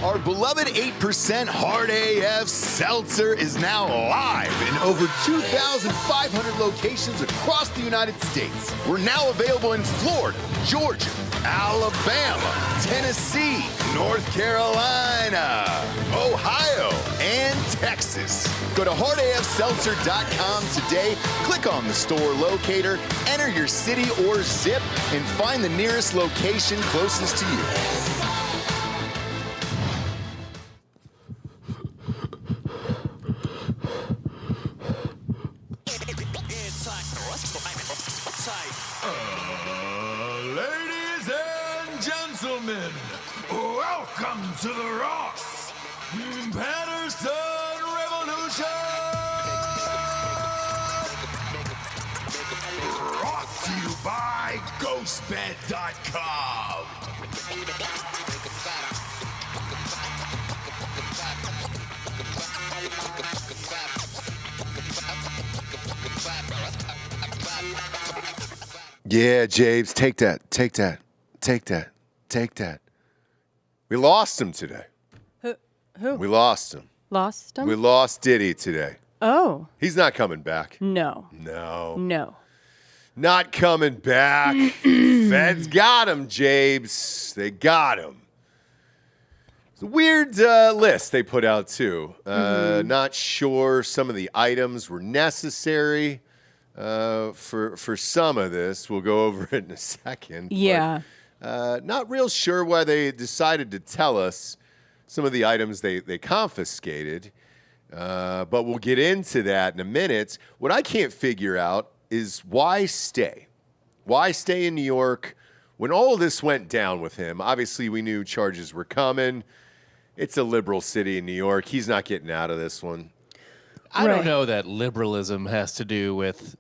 Our beloved 8% Hard AF Seltzer is now live in over 2,500 locations across the United States. We're now available in Florida, Georgia, Alabama, Tennessee, North Carolina, Ohio, and Texas. Go to hardafseltzer.com today, click on the store locator, enter your city or zip, and find the nearest location closest to you. Ladies and gentlemen, welcome to the Ross Patterson Revolution! Brought to you by GhostBed.com. Yeah, James, take that. We lost him today. Who? We lost him. Lost him? We lost Diddy today. Oh. He's not coming back. No. No. Not coming back. Feds got him, James. They got him. It's a weird list they put out, too. Not sure some of the items were necessary for some of this. We'll go over it in a second. Yeah. But, not real sure why they decided to tell us some of the items they confiscated. But we'll get into that in a minute. What I can't figure out is why stay? Why stay in New York when all of this went down with him? Obviously, we knew charges were coming. It's a liberal city in New York. He's not getting out of this one. I don't know that liberalism has to do with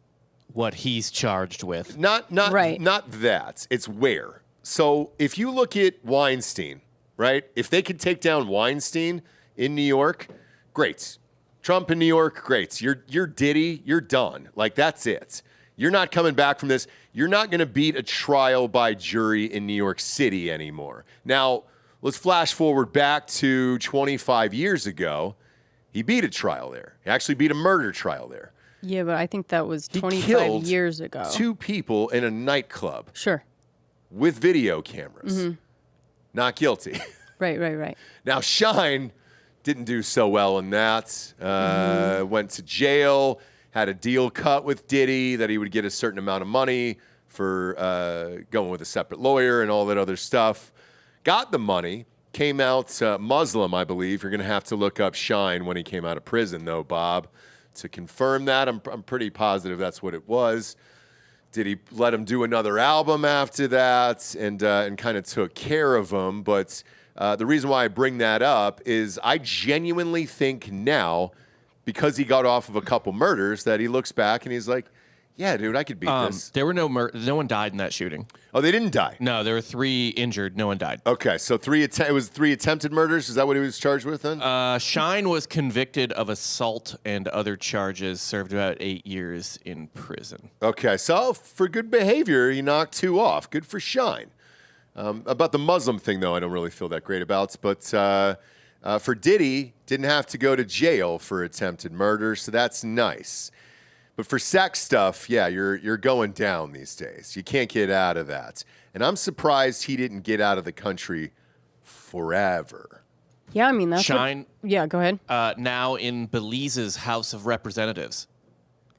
what he's charged with. Not that. It's where. So if you look at Weinstein, right? If they could take down Weinstein in New York, great. Trump in New York, great. You're Diddy, you're done. Like, that's it. You're not coming back from this. You're not going to beat a trial by jury in New York City anymore. Now, let's flash forward back to 25 years ago. He beat a trial there. He actually beat a murder trial there. Yeah, but I think that was He 25 killed years ago. 2 people in a nightclub. Sure. With video cameras. Not guilty. Right. Now, Shine didn't do so well in that. Went to jail, had a deal cut with Diddy that he would get a certain amount of money for going with a separate lawyer and all that other stuff. Got the money, came out Muslim, I believe. You're going to have to look up Shine when he came out of prison, though, Bob, to confirm that. I'm pretty positive that's what it was. Did he let him do another album after that and kind of took care of him? But the reason why I bring that up is I genuinely think now, because he got off of a couple murders, that he looks back and he's like, yeah, dude, I could beat this. There were no one died in that shooting. Oh, they didn't die? No, there were 3 injured. No one died. Okay, so it was 3 attempted murders? Is that what he was charged with then? Shine was convicted of assault and other charges, served about 8 years in prison. Okay, so for good behavior, he knocked 2 off. Good for Shine. About the Muslim thing, though, I don't really feel that great about. But for Diddy, didn't have to go to jail for attempted murder, so that's nice. But for sex stuff, yeah, you're going down these days. You can't get out of that. And I'm surprised he didn't get out of the country forever. Yeah, I mean, that's Shine. Yeah, go ahead. Now in Belize's House of Representatives.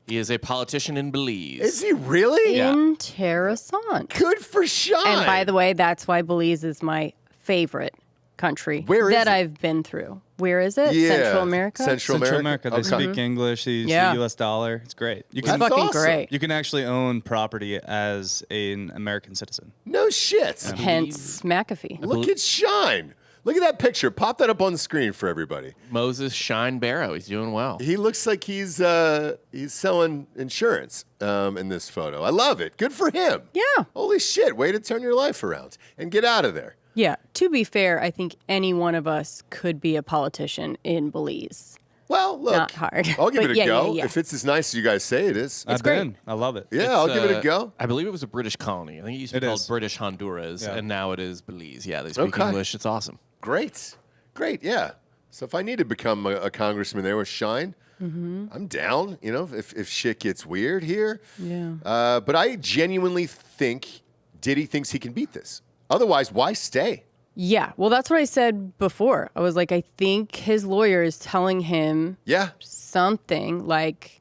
He is a politician in Belize. Is he really? Yeah. Interessant. Good for Shine. And by the way, that's why Belize is my favorite country Where is it? I've been through. Where is it? Yeah. Central America? Central America. They Okay. speak English. They use Yeah. the U.S. dollar. It's great. You It's can That's fucking awesome. great. you can actually own property as an American citizen. No shit. Hence McAfee. Look at Shine. Look at that picture. Pop that up on the screen for everybody. Moses Shine Barrow. He's doing well. He looks like he's selling insurance in this photo. I love it. Good for him. Yeah. Holy shit. Way to turn your life around and get out of there. Yeah. To be fair, I think any one of us could be a politician in Belize. Well, look. Not hard. I'll give But it a yeah, go. yeah. If it's as nice as you guys say it is. I've great. been. I love it. Yeah, I'll give it a go. I believe it was a British colony. I think it used to be It called is. British Honduras, Yeah. and now it is Belize. Yeah, they speak Okay. English. It's awesome. Great. Great, yeah. So if I need to become a congressman there with Shine, I'm down, if shit gets weird here. Yeah. But I genuinely think Diddy thinks he can beat this. Otherwise, why stay? Yeah. Well, that's what I said before. I was like, I think his lawyer is telling him Yeah. something like,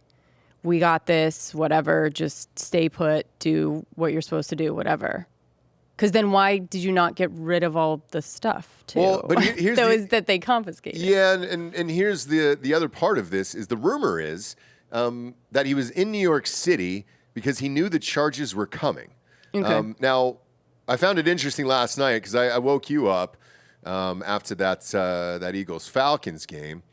we got this, whatever, just stay put, do what you're supposed to do, whatever. Because then why did you not get rid of all the stuff, too? Well, but here's that they confiscated. Yeah, and here's the other part of this is the rumor is that he was in New York City because he knew the charges were coming. Okay. Now, I found it interesting last night because I woke you up after that Eagles-Falcons game.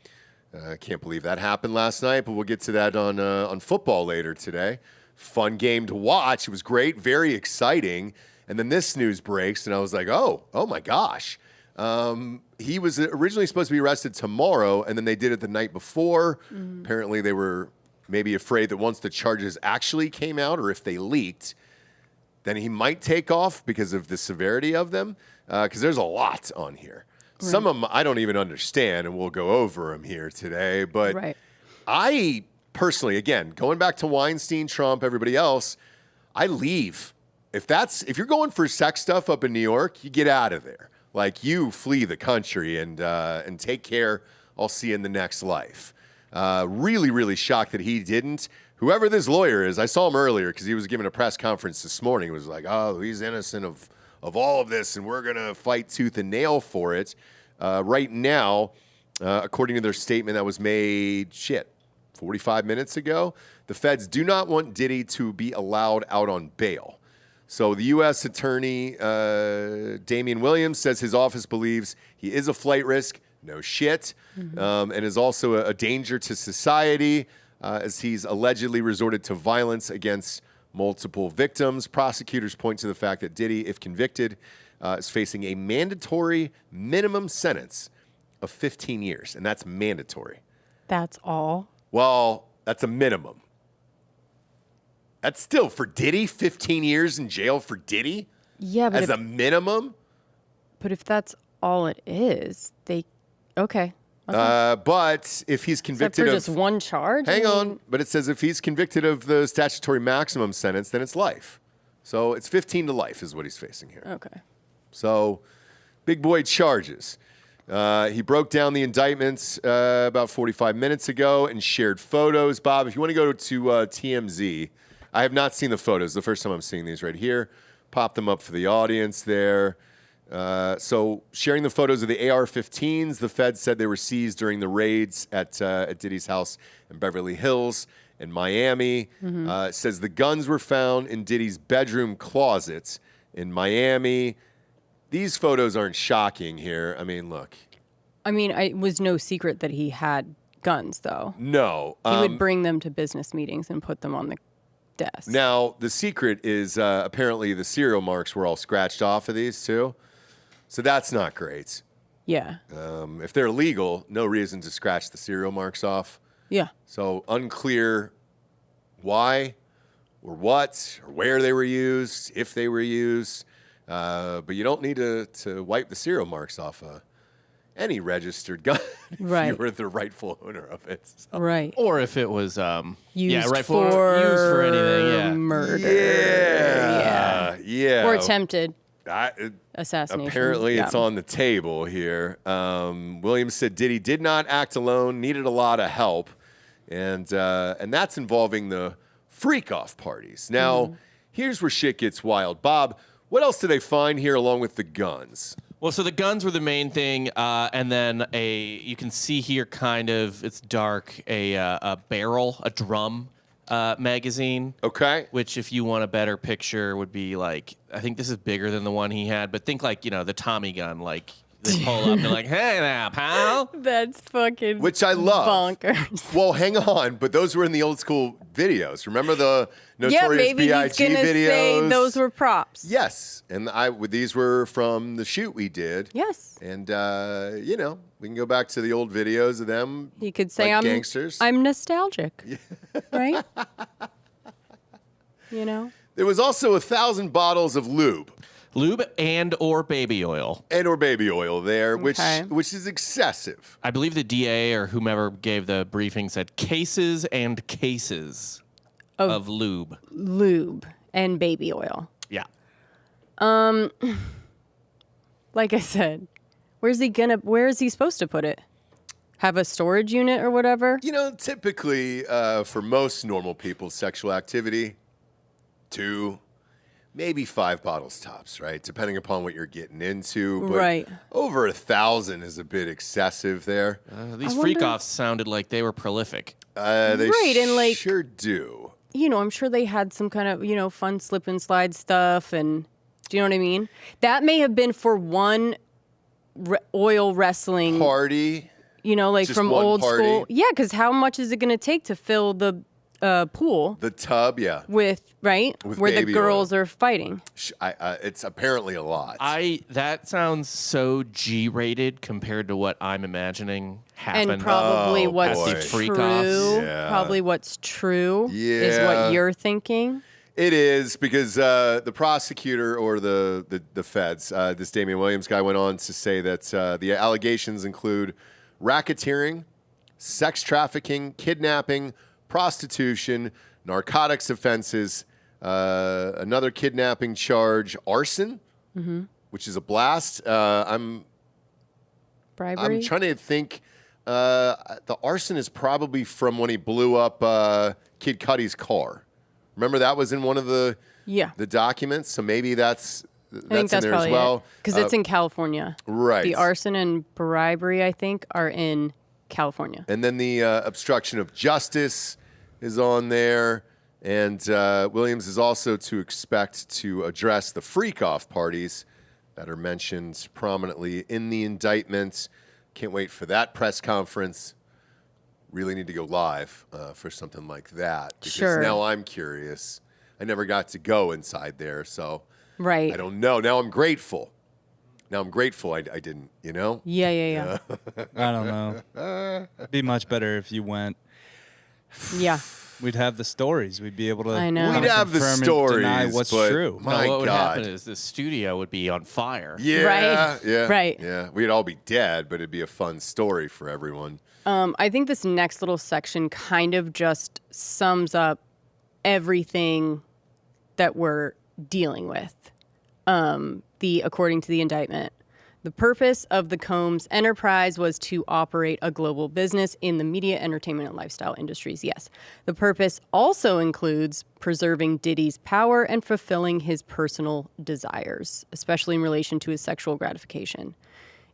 I can't believe that happened last night, but we'll get to that on football later today. Fun game to watch. It was great, very exciting. And then this news breaks, and I was like, oh my gosh. He was originally supposed to be arrested tomorrow, and then they did it the night before. Apparently, they were maybe afraid that once the charges actually came out, or if they leaked, then he might take off because of the severity of them, because there's a lot on here. Right. Some of them I don't even understand, and we'll go over them here today. But I personally, again, going back to Weinstein, Trump, everybody else, I leave. If you're going for sex stuff up in New York, you get out of there. Like, you flee the country and take care. I'll see you in the next life. Really, really shocked that he didn't. Whoever this lawyer is, I saw him earlier because he was giving a press conference this morning. He was like, oh, he's innocent of all of this, and we're going to fight tooth and nail for it. Right now, according to their statement that was made, 45 minutes ago, the feds do not want Diddy to be allowed out on bail. So the U.S. Attorney, Damian Williams, says his office believes he is a flight risk, no shit, and is also a danger to society as he's allegedly resorted to violence against multiple victims. Prosecutors point to the fact that Diddy, if convicted, is facing a mandatory minimum sentence of 15 years, and that's mandatory. That's all? Well, that's a minimum. That's still, for Diddy, 15 years in jail for Diddy? Yeah, but as a minimum? But if that's all it is, okay. But if he's convicted for of just one charge? Hang on. But it says if he's convicted of the statutory maximum sentence, then it's life. So it's 15 to life is what he's facing here. Okay. So big boy charges. He broke down the indictments about 45 minutes ago and shared photos. Bob, if you want to go to TMZ, I have not seen the photos. The first time I'm seeing these right here. Pop them up for the audience there. So sharing the photos of the AR-15s, the Fed said they were seized during the raids at Diddy's house in Beverly Hills in Miami. It says the guns were found in Diddy's bedroom closet in Miami. These photos aren't shocking here. I mean, look. I mean, it was no secret that he had guns, though. No. He would bring them to business meetings and put them on the desk. Now, the secret is apparently the serial marks were all scratched off of these, too. So that's not great. Yeah. If they're legal, no reason to scratch the serial marks off. Yeah. So unclear why or what or where they were used, if they were used. But you don't need to wipe the serial marks off any registered gun if you were the rightful owner of it. So. Right. Or if it was used used for anything, murder. Yeah. Or attempted assassination. Apparently it's on the table here. Williams said Diddy did not act alone, needed a lot of help, and that's involving the freak-off parties. Now, here's where shit gets wild. Bob, what else did they find here along with the guns? Well, so the guns were the main thing, and then you can see here kind of, it's dark, a barrel, a drum magazine. Okay. Which, if you want a better picture, would be like, I think this is bigger than the one he had, but think like, the Tommy gun, like they pull up and they're like, hey now, pal. That's fucking Which I love. bonkers. Well, hang on, but those were in the old school videos. Remember the Notorious maybe B.I.G. he's gonna videos? say those were props. Yes, and these were from the shoot we did. Yes. And we can go back to the old videos of them. You could say like gangsters. I'm nostalgic, right? There was also 1,000 bottles of lube. Lube and or baby oil. And or baby oil there, Okay. which is excessive. I believe the DA or whomever gave the briefing said cases and cases of lube. Lube and baby oil. Yeah. Like I said, where is he supposed to put it? Have a storage unit or whatever? You know, typically for most normal people, sexual activity, 2, maybe 5 bottles tops, right? Depending upon what you're getting into. But Right. over 1,000 is a bit excessive there. These I freak wonder- offs sounded like they were prolific. They Right, and, like- sure do. You know, I'm sure they had some kind of, fun slip and slide stuff. And do you know what I mean? That may have been for one oil wrestling, Party. like just from one old party. school. Yeah, because how much is it going to take to fill the pool The tub, yeah. with, right? With Where the baby girls are fighting. It's apparently a lot. That sounds so G-rated compared to what I'm imagining happened. And probably Oh, what's boy. At the freak true, offs. Yeah. probably what's true is Yeah. what you're thinking. It is because the prosecutor or the feds, this Damian Williams guy, went on to say that the allegations include racketeering, sex trafficking, kidnapping, prostitution, narcotics offenses, another kidnapping charge, arson, which is a blast. I'm Bribery. trying to think. The arson is probably from when he blew up Kid Cudi's car. Remember that was in one of the Yeah. documents, so maybe that's I think in that's there as probably well. because it's in California. Right. The arson and bribery, I think, are in California. And then the obstruction of justice is on there. And Williams is also to expect to address the freak-off parties that are mentioned prominently in the indictment. Can't wait for that press conference. Really need to go live for something like that. Because Sure. now I'm curious. I never got to go inside there, so Right. I don't know. Now I'm grateful. I didn't, Yeah. I don't know. It'd be much better if you went. Yeah. We'd have the stories. We'd be able to. I know. kinda We'd have the confirm and stories, deny what's but true. No, my what would God. happen is the studio would be on fire. Yeah, Right. yeah, Right. yeah. We'd all be dead, but it'd be a fun story for everyone. I think this next little section kind of just sums up everything that we're dealing with. According to the indictment, the purpose of the Combs enterprise was to operate a global business in the media, entertainment, and lifestyle industries. Yes. The purpose also includes preserving Diddy's power and fulfilling his personal desires, especially in relation to his sexual gratification,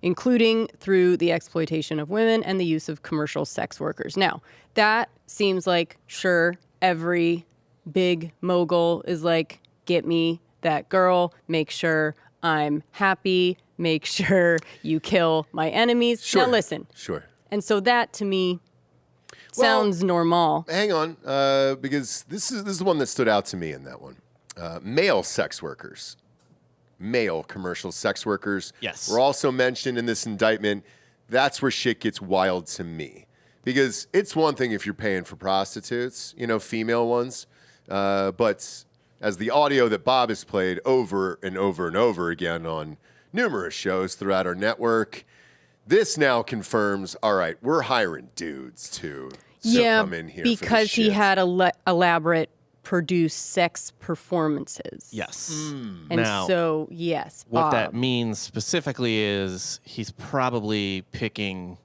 including through the exploitation of women and the use of commercial sex workers. Now, that seems like, sure, every big mogul is like, get me that girl, make sure I'm happy, make sure you kill my enemies. Sure. Now listen. Sure. And so that to me Well, sounds normal. Hang on, because this is the one that stood out to me in that one. Male sex workers, male commercial sex workers, Yes. were also mentioned in this indictment. That's where shit gets wild to me, because it's one thing if you're paying for prostitutes, female ones, but as the audio that Bob has played over and over and over again on numerous shows throughout our network, this now confirms, all right, we're hiring dudes to come in here for this because he shit. had elaborate produced sex performances. Yes. And Now, so, yes, what Bob. that means specifically is he's probably picking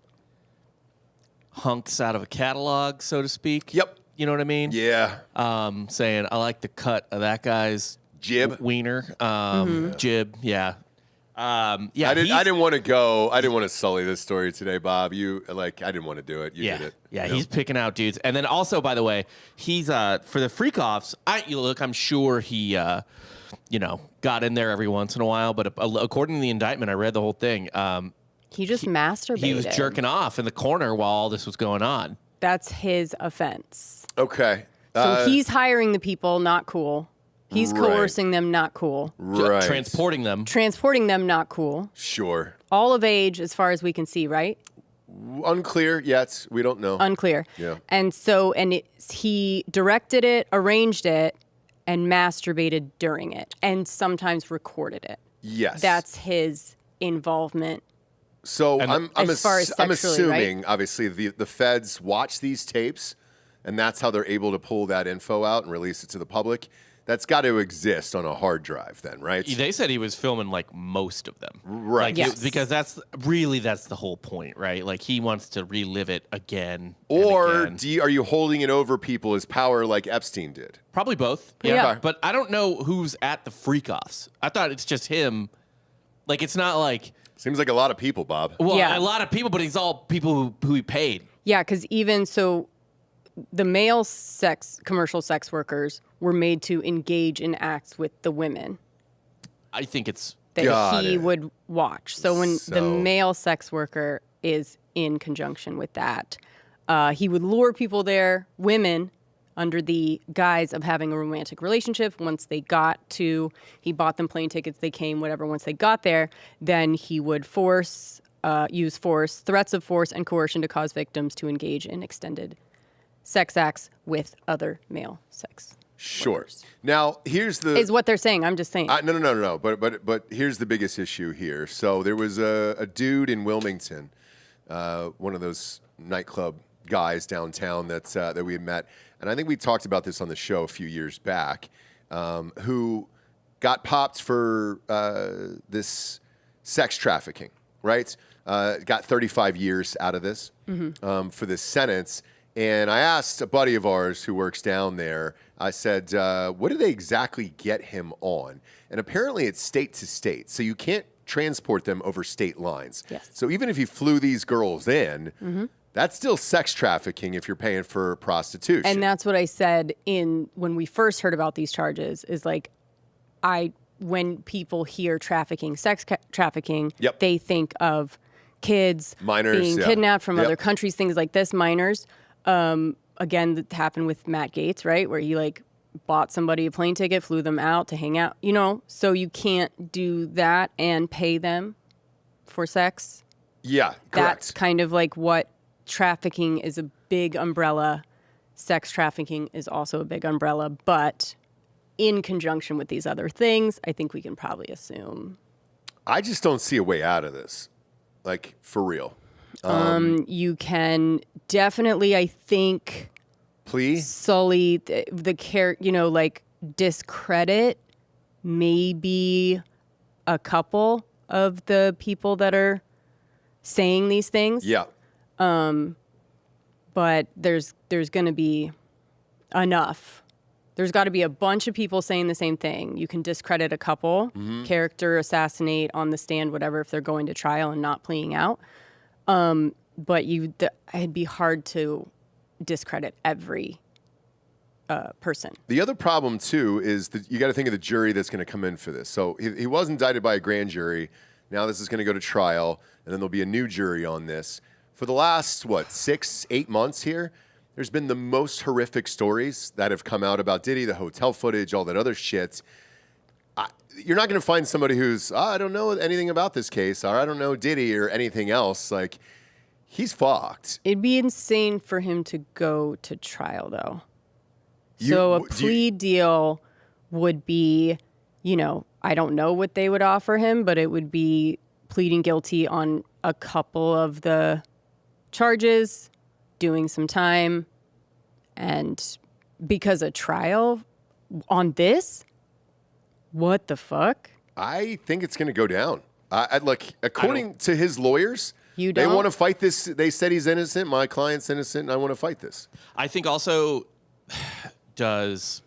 hunks out of a catalog, so to speak. Yep. You know what I mean? Yeah. Saying, I like the cut of that guy's Jib. wiener. Jib, yeah. Yeah, I he's- didn't want to go. I didn't want to sully this story today, Bob. I didn't want to do it. You yeah, did it. yeah, he's picking out dudes, and then also, by the way, he's for the freak offs. I'm sure he, got in there every once in a while. But according to the indictment, I read the whole thing. He just masturbated. He was jerking off in the corner while all this was going on. That's his offense. Okay. So he's hiring the people, not cool. He's Right. coercing them, not cool. Right. Transporting them. Transporting them, not cool. Sure. All of age, as far as we can see, right? Unclear yet. We don't know. Unclear. Yeah. And so, he directed it, arranged it, and masturbated during it, and sometimes recorded it. Yes. that's his involvement. So I'm as far as I'm sexually, assuming, right? obviously, the feds watch these tapes, and that's how they're able to pull that info out and release it to the public. That's got to exist on a hard drive then, right? They said he was filming like most of them. Right. Like, Yes. because that's the whole point, right? Like he wants to relive it again. Or and again. are you holding it over people's power like Epstein did? Probably both. Yeah. Okay. But I don't know who's at the freak offs. I thought it's just him. Like it's not like Seems like a lot of people, Bob. Yeah. a lot of people, but it's all people who he paid. Yeah, because even so, the male commercial sex workers were made to engage in acts with the women I think it's that Got he it. would watch. So when the So- male sex worker is in conjunction with that, he would lure people there, women, under the guise of having a romantic relationship. Once they got to, he bought them plane tickets, they came, whatever. Once they got there, then he would use force, threats of force, and coercion to cause victims to engage in extended sex acts with other male sex. Sure. Now, here's the... Is what they're saying. I'm just saying. No. But here's the biggest issue here. So there was a dude in Wilmington, one of those nightclub guys downtown that we had met, and I think we talked about this on the show a few years back, who got popped for this sex trafficking, right? Got 35 years out of this for this sentence. And I asked a buddy of ours who works down there, I said, what did they exactly get him on? And apparently it's state to state. So you can't transport them over state lines. Yes. So even if you flew these girls in, that's still sex trafficking if you're paying for prostitution. And that's what I said when we first heard about these charges is like, when people hear trafficking, trafficking, Yep. they think of kids Minors, being yeah. kidnapped from Yep. other countries, things like this, minors. Again, that happened with Matt Gaetz, right? Where he like bought somebody a plane ticket, flew them out to hang out, so you can't do that and pay them for sex. Yeah, correct. That's kind of like what trafficking is, a big umbrella. Sex trafficking is also a big umbrella, but in conjunction with these other things, I think we can probably assume. I just don't see a way out of this, like for real. You can definitely, I think, Plea? sully like discredit maybe a couple of the people that are saying these things. Yeah. But there's going to be enough. There's got to be a bunch of people saying the same thing. You can discredit a couple, character assassinate on the stand, whatever, if they're going to trial and not pleading out. But it'd be hard to discredit every person. The other problem, too, is that you got to think of the jury that's going to come in for this. So he was indicted by a grand jury. Now this is going to go to trial, and then there'll be a new jury on this. For the last, 6-8 months here, there's been the most horrific stories that have come out about Diddy, the hotel footage, all that other shit. You're not going to find somebody who's, I don't know anything about this case, or I don't know Diddy or anything else. Like, he's fucked. It'd be insane for him to go to trial, though. So a plea deal would be, I don't know what they would offer him, but it would be pleading guilty on a couple of the charges, doing some time, and because a trial on this, what the fuck? I think it's going to go down. According to his lawyers, You they don't? want to fight this. They said he's innocent. My client's innocent, and I want to fight this. I think also, does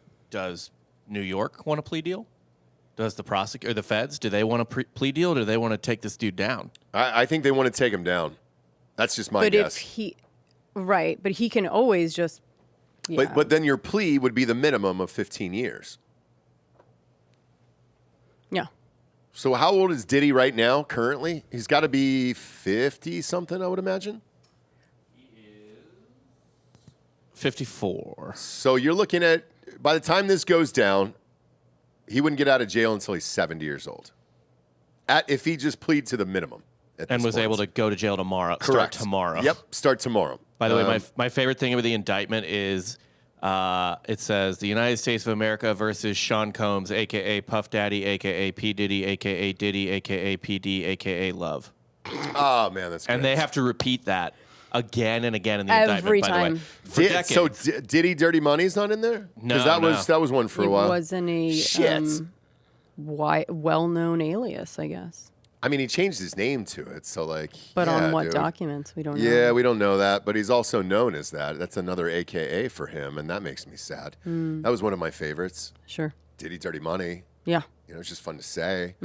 New York want a plea deal? Does the prosecutor, the feds, do they want a plea deal, or do they want to take this dude down? I think they want to take him down. That's just my But guess. but he can always just, yeah. But then your plea would be the minimum of 15 years. Yeah. So how old is Diddy right now, currently? He's got to be 50-something, I would imagine. 54. So you're looking at, by the time this goes down, he wouldn't get out of jail until he's 70 years old. If he just plead to the minimum. And was able to go to jail tomorrow. Correct. Start tomorrow. Yep, start tomorrow. By the way, my favorite thing with the indictment is It says the United States of America versus Sean Combs, a.k.a. Puff Daddy, a.k.a. P. Diddy, a.k.a. Diddy, a.k.a. PD, a.k.a. Love. Oh, man, that's great. And they have to repeat that again and again in the Every indictment, by time. the way. For decades. So Diddy Dirty Money's not in there? No, Because that was one for a It while. wasn't a Shit. well-known alias, I guess. I mean, he changed his name to it, so like. But yeah, on what dude. documents? We don't know. Yeah, we don't know that, but he's also known as that. That's another AKA for him, and that makes me sad. That was one of my favorites. Sure. Diddy Dirty Money. Yeah. You know, it's just fun to say.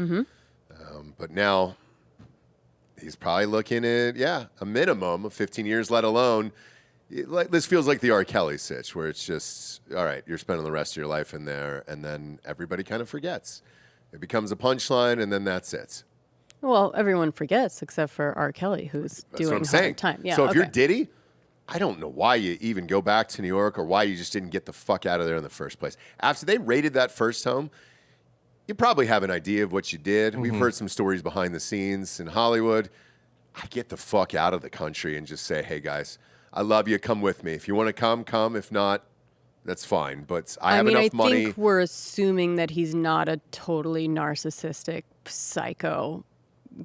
But now he's probably looking at, a minimum of 15 years, let alone. This feels like the R. Kelly sitch, where it's just, all right, you're spending the rest of your life in there, and then everybody kind of forgets. It becomes a punchline, and then that's it. Well, everyone forgets except for R. Kelly, who's That's doing what I'm saying. hard time. Yeah. So if you're okay. Diddy, I don't know why you even go back to New York or why you just didn't get the fuck out of there in the first place. After they raided that first home, you probably have an idea of what you did. We've heard some stories behind the scenes in Hollywood. I get the fuck out of the country and just say, hey, guys, I love you. Come with me. If you want to come. If not, that's fine. But I have enough money. I think we're assuming that he's not a totally narcissistic, psycho,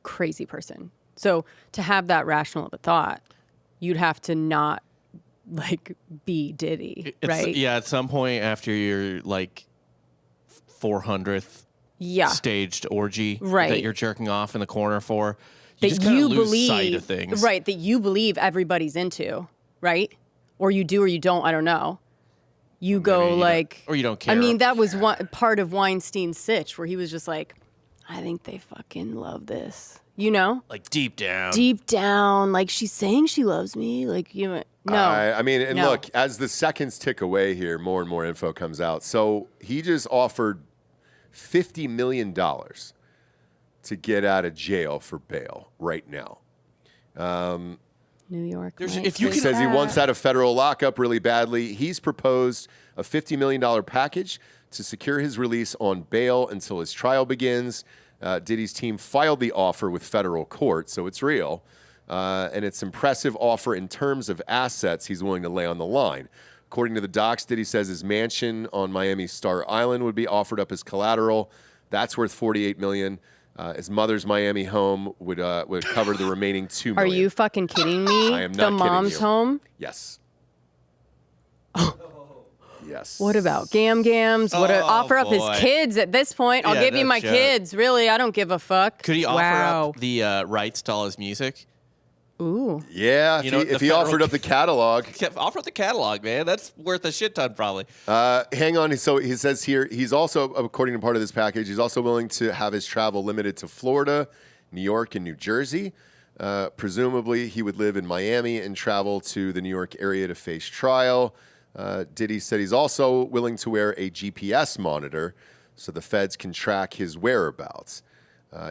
crazy person. So to have that rational of a thought, you'd have to not like be Diddy, right? Yeah, at some point after your like 400th staged orgy that you're jerking off in the corner for, you just kinda lose sight of things. Right, that you believe everybody's into, right? Or you do or you don't, I don't know. You go like... Or you don't care. I mean, that was one part of Weinstein's sitch where he was just like, I think they fucking love this. You know? Like deep down. Deep down, like she's saying she loves me. Like, you know, no. I mean, and No. look, as the seconds tick away here, more and more info comes out. So he just offered $50 million to get out of jail for bail right now. New York. If you He says he wants out of federal lockup really badly. He's proposed a $50 million package to secure his release on bail until his trial begins. Diddy's team filed the offer with federal court, so it's real. And it's impressive offer in terms of assets he's willing to lay on the line. According to the docs, Diddy says his mansion on Miami's Star Island would be offered up as collateral. That's worth $48 million. His mother's Miami home would cover the remaining $2 million. Are you fucking kidding me? I am not the kidding mom's you. home? Yes. Yes. What about gams? Offer up his boy. kids at this point? I'll Yeah, give you no my joke. kids. Really, I don't give a fuck. Could he offer wow. up the rights to all his music? Ooh. Yeah, You know, if the he federal- offered up the catalog. Offer up the catalog, man. That's worth a shit ton, probably. Hang on. So he says here, he's also, according to part of this package, he's also willing to have his travel limited to Florida, New York, and New Jersey. Presumably, he would live in Miami and travel to the New York area to face trial. Diddy said he's also willing to wear a GPS monitor so the feds can track his whereabouts.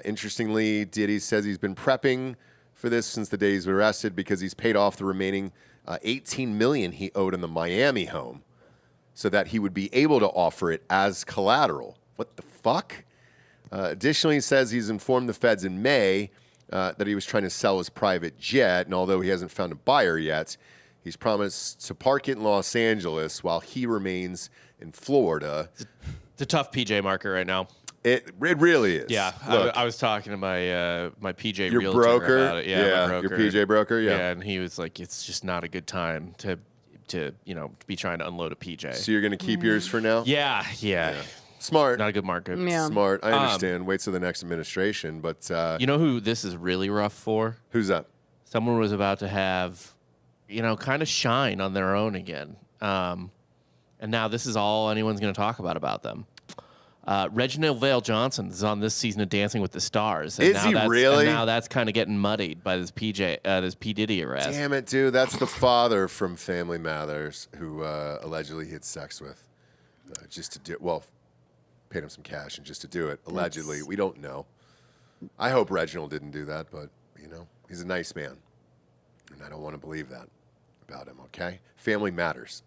Interestingly, Diddy says he's been prepping for this since the day he's arrested because he's paid off the remaining $18 million he owed in the Miami home so that he would be able to offer it as collateral. What the fuck? Additionally, he says he's informed the feds in May that he was trying to sell his private jet, and although he hasn't found a buyer yet, he's promised to park it in Los Angeles while he remains in Florida. It's a tough PJ market right now. It really is. Yeah, Look, I was talking to my PJ your realtor broker, about it. Yeah, my your broker. PJ broker, yeah. and he was like, "It's just not a good time to be trying to unload a PJ." So you're going to keep yours for now? Yeah. Smart. Not a good market. Yeah. Smart. I understand. Wait till the next administration, but You know who this is really rough for? who's that? Someone was about to have, kind of shine on their own again. And now this is all anyone's going to talk about them. Reginald Vale Johnson is on this season of Dancing with the Stars. And Is he really? And now that's kind of getting muddied by this P. Diddy arrest. Damn it, dude. That's the father from Family Matters who allegedly he had sex with just to do, paid him some cash and just to do it. Allegedly. We don't know. I hope Reginald didn't do that, but, he's a nice man. And I don't want to believe that about him, okay? Family matters.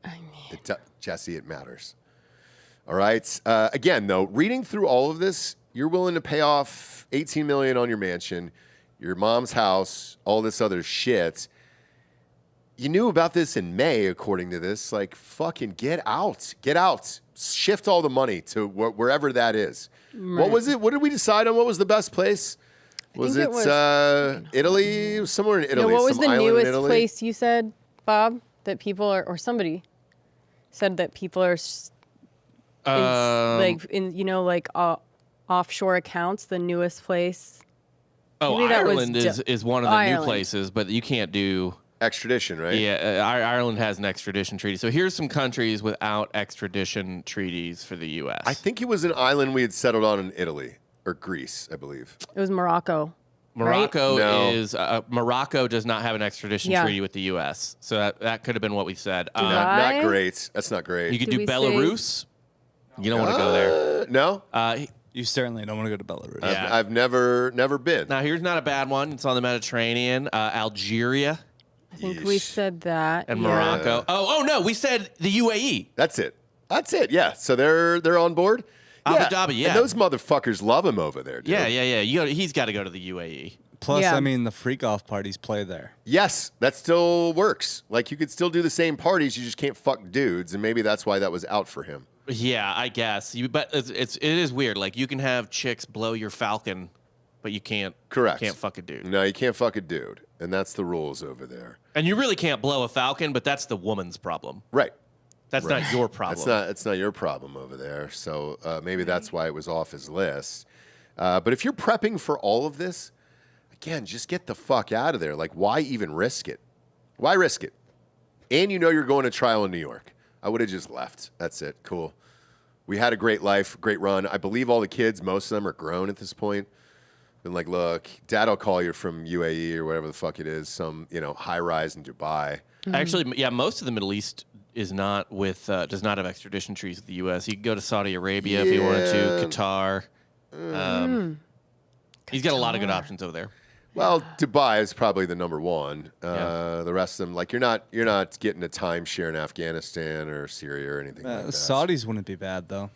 I mean, Jessie, it matters. All right. Again, though, reading through all of this, you're willing to pay off $18 million on your mansion, your mom's house, all this other shit. you knew about this in May, according to this. Like, fucking get out. Get out. Shift all the money to wherever that is. Right. What was it? What did we decide on? What was the best place? Was it Italy? It was somewhere in Italy. No, what was some the island newest in Italy? place you said, Bob, that people are, or somebody said that people are offshore accounts, the newest place? Oh, Maybe that was Ireland is one of the new places, but you can't do extradition, right? Yeah, Ireland has an extradition treaty. So here's some countries without extradition treaties for the U.S. I think it was an island we had settled on in Italy or Greece, I believe. It was Morocco. Morocco right? is Morocco does not have an extradition treaty with the U.S. So that could have been what we said. Not great. That's not great. You could do Belarus. You don't want to go there. No. You certainly don't want to go to Belarus. Yeah. I've never been. Now here's not a bad one. It's on the Mediterranean. Algeria. I think we said that. And Morocco. Oh no, we said the UAE. That's it. Yeah. So they're on board. Abu Dhabi, yeah. And those motherfuckers love him over there, dude. Yeah. He's got to go to the UAE. Plus, I mean, the freak off parties play there. Yes, that still works. Like, you could still do the same parties, you just can't fuck dudes, and maybe that's why that was out for him. Yeah, I guess. But it is weird. Like, you can have chicks blow your falcon, but you can't. Correct. Can't fuck a dude. No, you can't fuck a dude, and that's the rules over there. And you really can't blow a falcon, but that's the woman's problem. Right. That's not your problem. It's not your problem over there. So maybe that's why it was off his list. But if you're prepping for all of this, again, just get the fuck out of there. Like, why even risk it? Why risk it? And you know you're going to trial in New York. I would have just left. That's it. Cool. We had a great life, great run. I believe all the kids, most of them are grown at this point. Been like, look, Dad, I'll call you from UAE or whatever the fuck it is, some high rise in Dubai. Actually, yeah, most of the Middle East is not with does not have extradition treaties with the U.S. You could go to Saudi Arabia if you wanted to, Qatar. He's got a lot of good options over there. Well, Dubai is probably the number one. The rest of them, like, you're not getting a timeshare in Afghanistan or Syria or anything like that. Saudis wouldn't be bad though,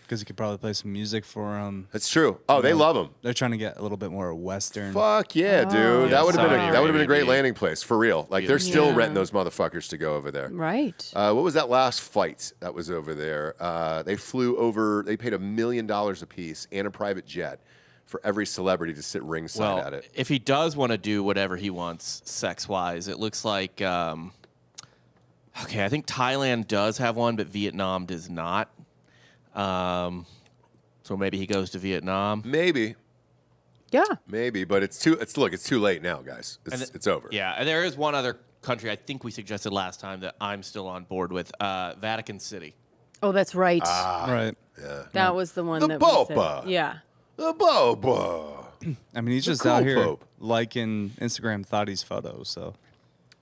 because you could probably play some music for them. That's true. Oh, they love them. They're trying to get a little bit more Western. Fuck yeah, dude. Yeah, that would have been a great Arabia. landing place for real. Like, they're still renting those motherfuckers to go over there. Right. What was that last fight that was over there? They flew over. They paid $1 million a piece and a private jet for every celebrity to sit ringside at it. If he does want to do whatever he wants sex-wise, it looks like, okay, I think Thailand does have one, but Vietnam does not. So maybe he goes to Vietnam. Maybe. Yeah. Maybe, but it's too late now, guys. It's over. Yeah, and there is one other country I think we suggested last time that I'm still on board with, Vatican City. Oh, that's right. Right. Yeah. That was the one The that we Popa. said. Yeah. The Boba. I mean, he's just cool out here Pope. liking Instagram thotties photos. So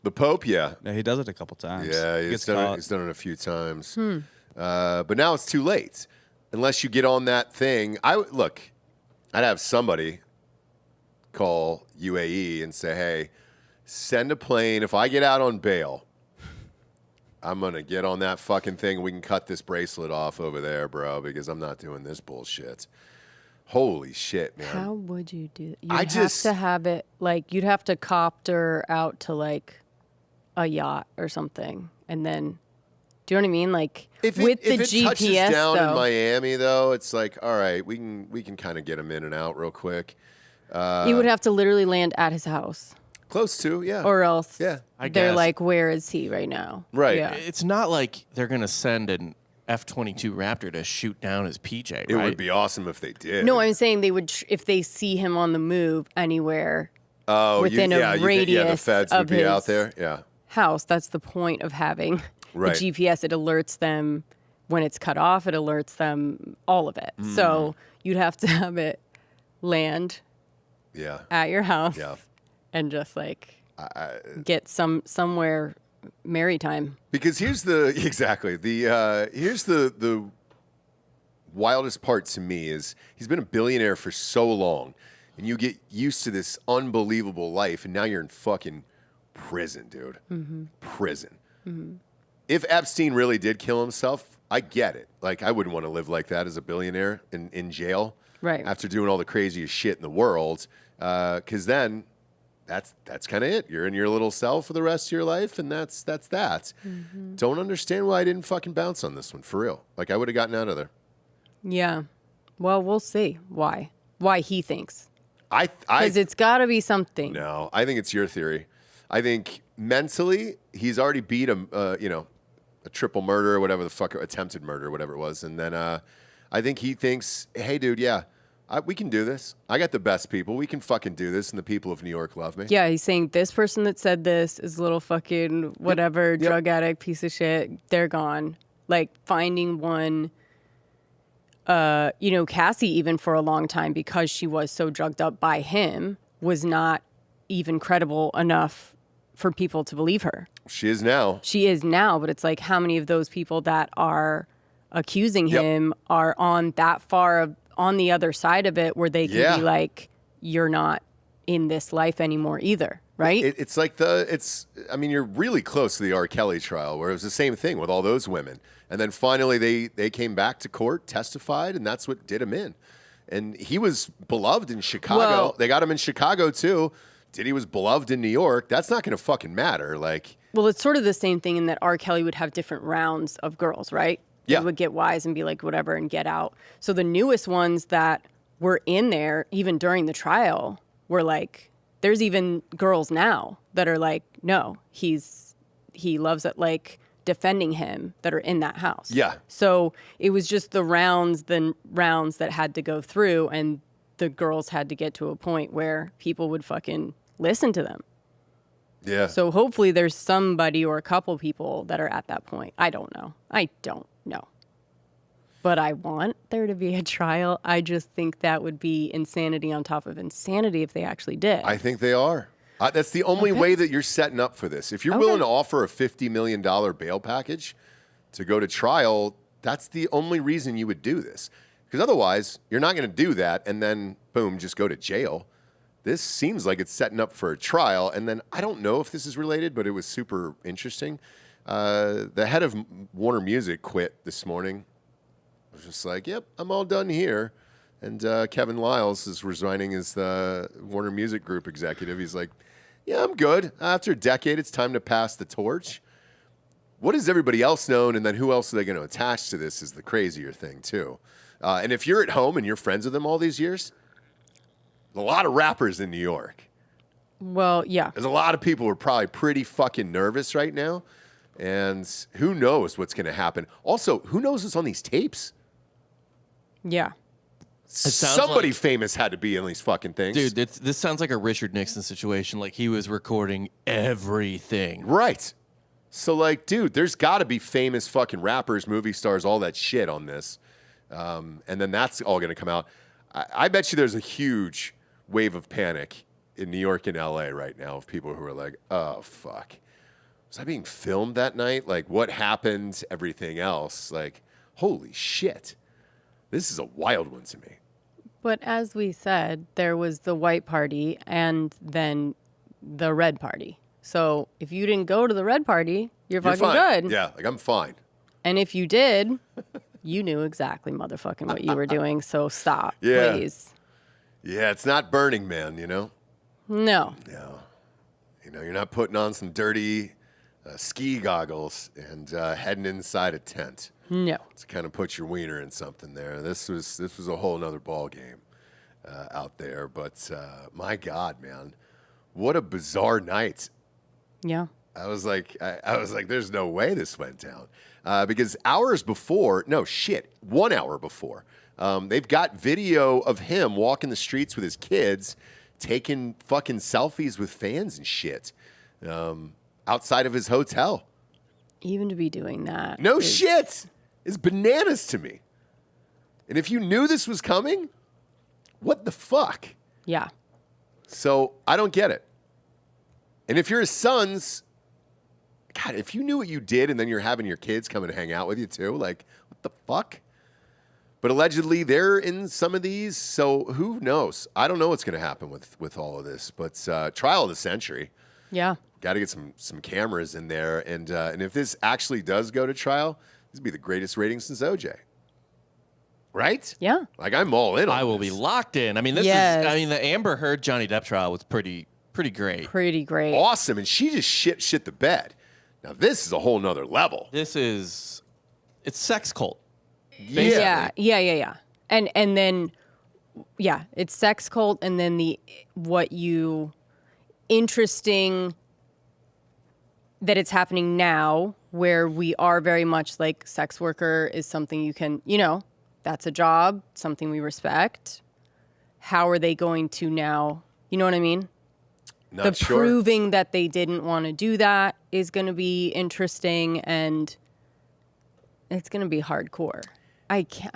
The Pope, yeah. yeah, he does it a couple times. Yeah, He he's gets done caught. it. He's done it a few times. But now it's too late. Unless you get on that thing. I'd have somebody call UAE and say, hey, send a plane. If I get out on bail, I'm going to get on that fucking thing and we can cut this bracelet off over there, bro, because I'm not doing this bullshit. Holy shit, man. How would you do that? You'd I have just- to have it, like, you'd have to copter out to, like, a yacht or something. And then, do you know what I mean? Like, If with it the GPS, touches down though. in Miami, though, it's like, all right, we can kind of get him in and out real quick. You would have to literally land at his house. Close to, yeah. Or else Yeah. I they're guess. like, where is he right now? Right. Yeah. It's not like they're going to send an F-22 Raptor to shoot down his PJ, right? It would be awesome if they did. No, I'm saying they would, if they see him on the move anywhere within a you think the radius feds of would be his out there. Yeah. house. That's the point of having Right. the GPS. It alerts them when it's cut off. It alerts them all of it. So you'd have to have it land Yeah. at your house Yeah. and just like get somewhere maritime. Because here's the wildest part to me is he's been a billionaire for so long, and you get used to this unbelievable life, and now you're in fucking prison, dude. Prison. If Epstein really did kill himself, I get it. Like, I wouldn't want to live like that as a billionaire in jail, Right. after doing all the craziest shit in the world. Because then that's kind of it. You're in your little cell for the rest of your life, and that's that. Don't understand why I didn't fucking bounce on this one, for real. Like, I would have gotten out of there. Yeah. Well, we'll see why he thinks. Because it's got to be something. No, I think it's your theory. I think mentally he's already beat a triple murder or whatever the fuck, attempted murder, whatever it was, and then I think he thinks, hey, dude, yeah, we can do this. I got the best people. We can fucking do this, and the people of New York love me. Yeah, he's saying this person that said this is a little fucking whatever, drug addict, piece of shit. They're gone. Like, finding one, Cassie, even for a long time, because she was so drugged up by him, was not even credible enough for people to believe her. She is now. She is now, but it's like, how many of those people that are accusing him are on that far on the other side of it, where they can be like, you're not in this life anymore either, right? It's like you're really close to the R. Kelly trial, where it was the same thing with all those women. And then finally they came back to court, testified, and that's what did him in. And he was beloved in Chicago. Well, they got him in Chicago too. Diddy was beloved in New York. That's not going to fucking matter. Like, well, it's sort of the same thing in that R. Kelly would have different rounds of girls, right? Yeah. They would get wise and be like, whatever, and get out. So the newest ones that were in there, even during the trial, were like, there's even girls now that are like, no, he loves it, like, defending him, that are in that house. Yeah. So it was just the rounds that had to go through, and the girls had to get to a point where people would fucking listen to them. yeah. So hopefully there's somebody or a couple people that are at that point. I don't know. But I want there to be a trial. I just think that would be insanity on top of insanity if they actually did. I think they are. That's the only way that you're setting up for this. If you're willing to offer a $50 million bail package to go to trial, that's the only reason you would do this. Because otherwise, you're not going to do that and then, boom, just go to jail. This seems like it's setting up for a trial. And then I don't know if this is related, but it was super interesting. The head of Warner Music quit this morning. I was just like, yep, I'm all done here. And Kevin Liles is resigning as the Warner Music Group executive. He's like, yeah, I'm good. After a decade, it's time to pass the torch. What has everybody else known? And then who else are they going to attach to this is the crazier thing, too. And if you're at home and you're friends with them all these years, a lot of rappers in New York. Well, yeah. There's a lot of people who are probably pretty fucking nervous right now. And who knows what's going to happen. Also, who knows what's on these tapes? Yeah. Somebody famous had to be in these fucking things. Dude, this sounds like a Richard Nixon situation. Like, he was recording everything. Right. So, like, dude, there's got to be famous fucking rappers, movie stars, all that shit on this. And then that's all going to come out. I bet you there's a huge wave of panic in New York and LA right now of people who are like, oh, fuck. Was I being filmed that night? Like, what happened? Everything else. Like, holy shit. This is a wild one to me. But as we said, there was the white party and then the red party. So if you didn't go to the red party, you're fucking fine. good. Yeah, like, I'm fine. And if you did, you knew exactly motherfucking what you were doing. So stop, please. Yeah, it's not Burning Man, you know? No. No. You know, you're not putting on some dirty ski goggles and heading inside a tent. No. To kind of put your wiener in something there. This was a whole nother ball game out there. But my God, man, what a bizarre night. Yeah. I was like, there's no way this went down. Because hours before, 1 hour before, they've got video of him walking the streets with his kids, taking fucking selfies with fans and shit outside of his hotel. Even to be doing that. No shit. It's bananas to me. And if you knew this was coming, what the fuck? Yeah. So I don't get it. And if you're his sons, God, if you knew what you did and then you're having your kids come and hang out with you too, like, what the fuck? But allegedly they're in some of these, so who knows? I don't know what's going to happen with all of this, but trial of the century. Yeah. Got to get some cameras in there. And if this actually does go to trial, this would be the greatest rating since OJ. Right? Yeah. Like, I'm all in on I will this. be locked in. I mean, the Amber Heard Johnny Depp trial was pretty Pretty great. Pretty great. Awesome. And she just shit the bed. Now, this is a whole nother level. It's sex cult. Yeah. And then, yeah, it's sex cult, and then interesting that it's happening now, where we are very much like sex worker is something you can, that's a job, something we respect. How are they going to now, you know what I mean? Not sure. Proving that they didn't want to do that is going to be interesting, and it's going to be hardcore. I can't.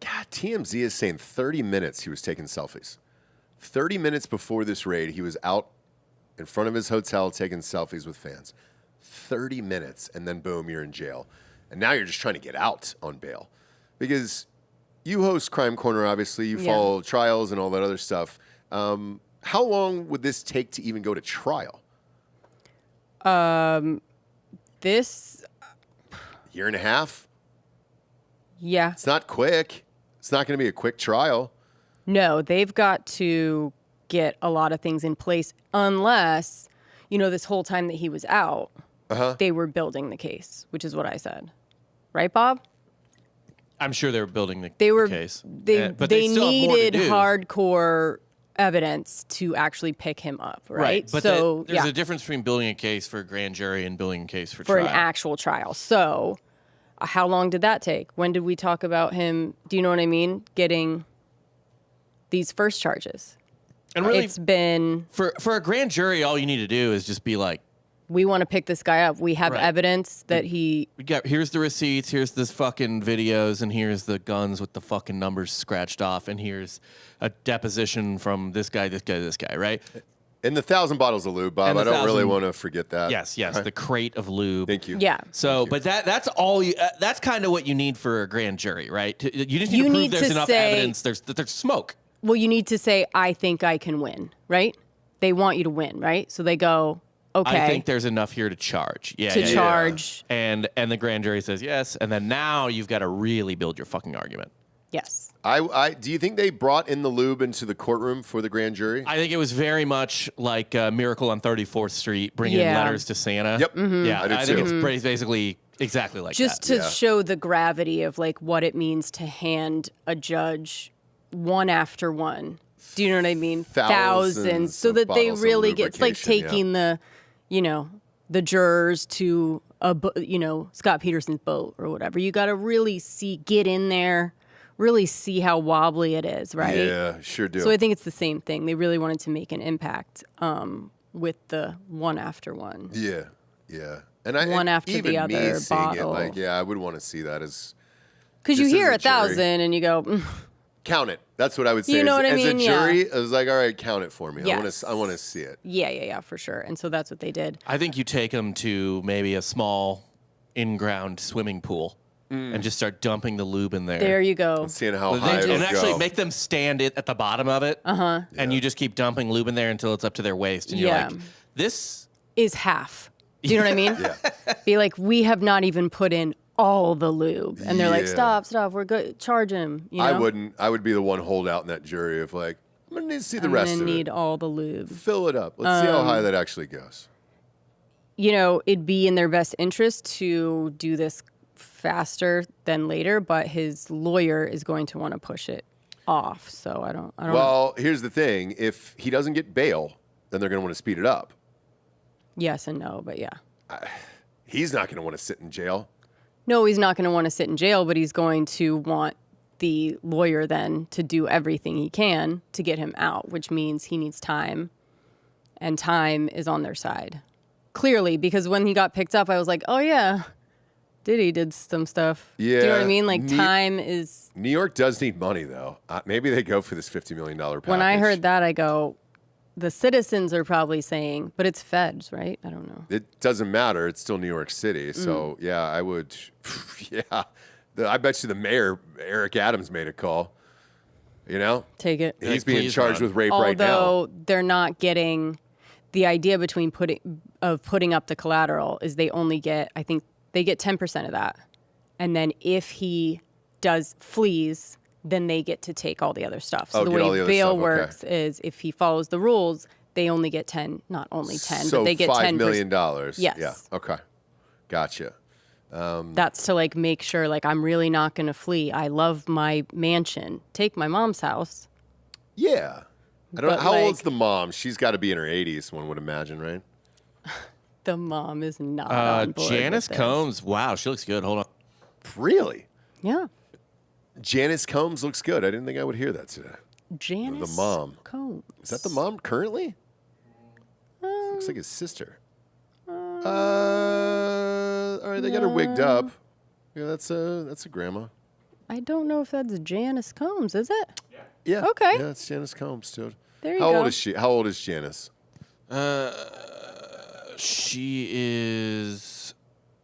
God, TMZ is saying 30 minutes he was taking selfies. 30 minutes before this raid, he was out in front of his hotel taking selfies with fans. 30 minutes, and then boom, you're in jail. And now you're just trying to get out on bail. Because you host Crime Corner, obviously. You follow trials and all that other stuff. How long would this take to even go to trial? This... Year and a half? Yeah. It's not quick. It's not going to be a quick trial. No, they've got to get a lot of things in place unless, this whole time that he was out, they were building the case, which is what I said. Right, Bob? I'm sure they were building the case. But they needed hardcore evidence to actually pick him up, right? But so there's a difference between building a case for a grand jury and building a case for for trial. an actual trial. So how long did that take? When did we talk about him, do you know what I mean, getting these first charges? And really, it's been... For a grand jury, all you need to do is just be like, we want to pick this guy up. We have evidence that here's the receipts, here's this fucking videos, and here's the guns with the fucking numbers scratched off, and here's a deposition from this guy, right? And the 1,000 bottles of lube, Bob. I don't really want to forget that. Yes, the crate of lube. Thank you. Yeah. So, but that's all you. That's kind of what you need for a grand jury, right? You just need to prove there's enough evidence. There's smoke. Well, you need to say, I think I can win, right? They want you to win, right? So they go, okay. I think there's enough here to charge. Charge. And the grand jury says yes, and then now you've got to really build your fucking argument. Yes. Do you think they brought in the lube into the courtroom for the grand jury? I think it was very much like Miracle on 34th Street, bringing in letters to Santa. Yep. Mm-hmm. Yeah, I think it's basically exactly like just that. to show the gravity of like what it means to hand a judge one after one. Do you know what I mean? Thousands, so that they really get. It's like taking the jurors to Scott Peterson's boat or whatever. You got to really get in there. Really see how wobbly it is, right? Yeah, sure do. So I think it's the same thing. They really wanted to make an impact with the one after one. Yeah. And one after even the other me seeing bottle. it, I would want to see that as because you just hear as a jury. 1,000 and you go, count it. That's what I would say. You know what I as mean? a jury, I was like, all right, count it for me. Yes. I want to see it. Yeah, for sure. And so that's what they did. I think you take them to maybe a small in-ground swimming pool. And just start dumping the lube in there. There you go. And seeing how high it'll go. And actually make them stand at the bottom of it. And you just keep dumping lube in there until it's up to their waist. And you're like, this is half. Do you know what I mean? Be like, we have not even put in all the lube. And they're like, stop, we're good. Charge him. You know? I wouldn't. I would be the one holdout in that jury of like, I'm going to need to see the rest of it. I'm going to need all the lube. Fill it up. Let's see how high that actually goes. It'd be in their best interest to do this faster than later, but his lawyer is going to want to push it off. So I don't Well, here's the thing. If he doesn't get bail, then they're going to want to speed it up. Yes and no, but yeah. He's not going to want to sit in jail. No, he's not going to want to sit in jail, but he's going to want the lawyer then to do everything he can to get him out, which means he needs time, and time is on their side. Clearly, because when he got picked up, I was like, oh yeah, Diddy did some stuff. Yeah. Do you know what I mean? Like, time is... New York does need money, though. Maybe they go for this $50 million package. When I heard that, I go, the citizens are probably saying, but it's feds, right? I don't know. It doesn't matter. It's still New York City. So, yeah, I would... Yeah. I bet you the mayor, Eric Adams, made a call. Take it. He's being charged with rape Although right now. Although they're not getting... The idea between putting up the collateral is they only get, I think, they get 10% of that. And then if he flees, then they get to take all the other stuff. So the way bail works is if he follows the rules, they only get 10, not only 10, So but they get $5 $10 million. Yes. Yeah. Okay. Gotcha. That's to like make sure like I'm really not going to flee. I love my mansion. Take my mom's house. Yeah. I don't know. But, How like- old's the mom? She's got to be in her 80s, one would imagine, right? The mom is not on board Janice with this. Combs. Wow, she looks good. Hold on. Really? Yeah. Janice Combs looks good. I didn't think I would hear that today. Janice mom. Combs. Is that the mom currently? Looks like his sister. All right, they got her wigged up. Yeah, that's a grandma. I don't know if that's Janice Combs, is it? Yeah. Okay. Yeah, it's Janice Combs, dude. There you How go. old is she? How old is Janice? She is.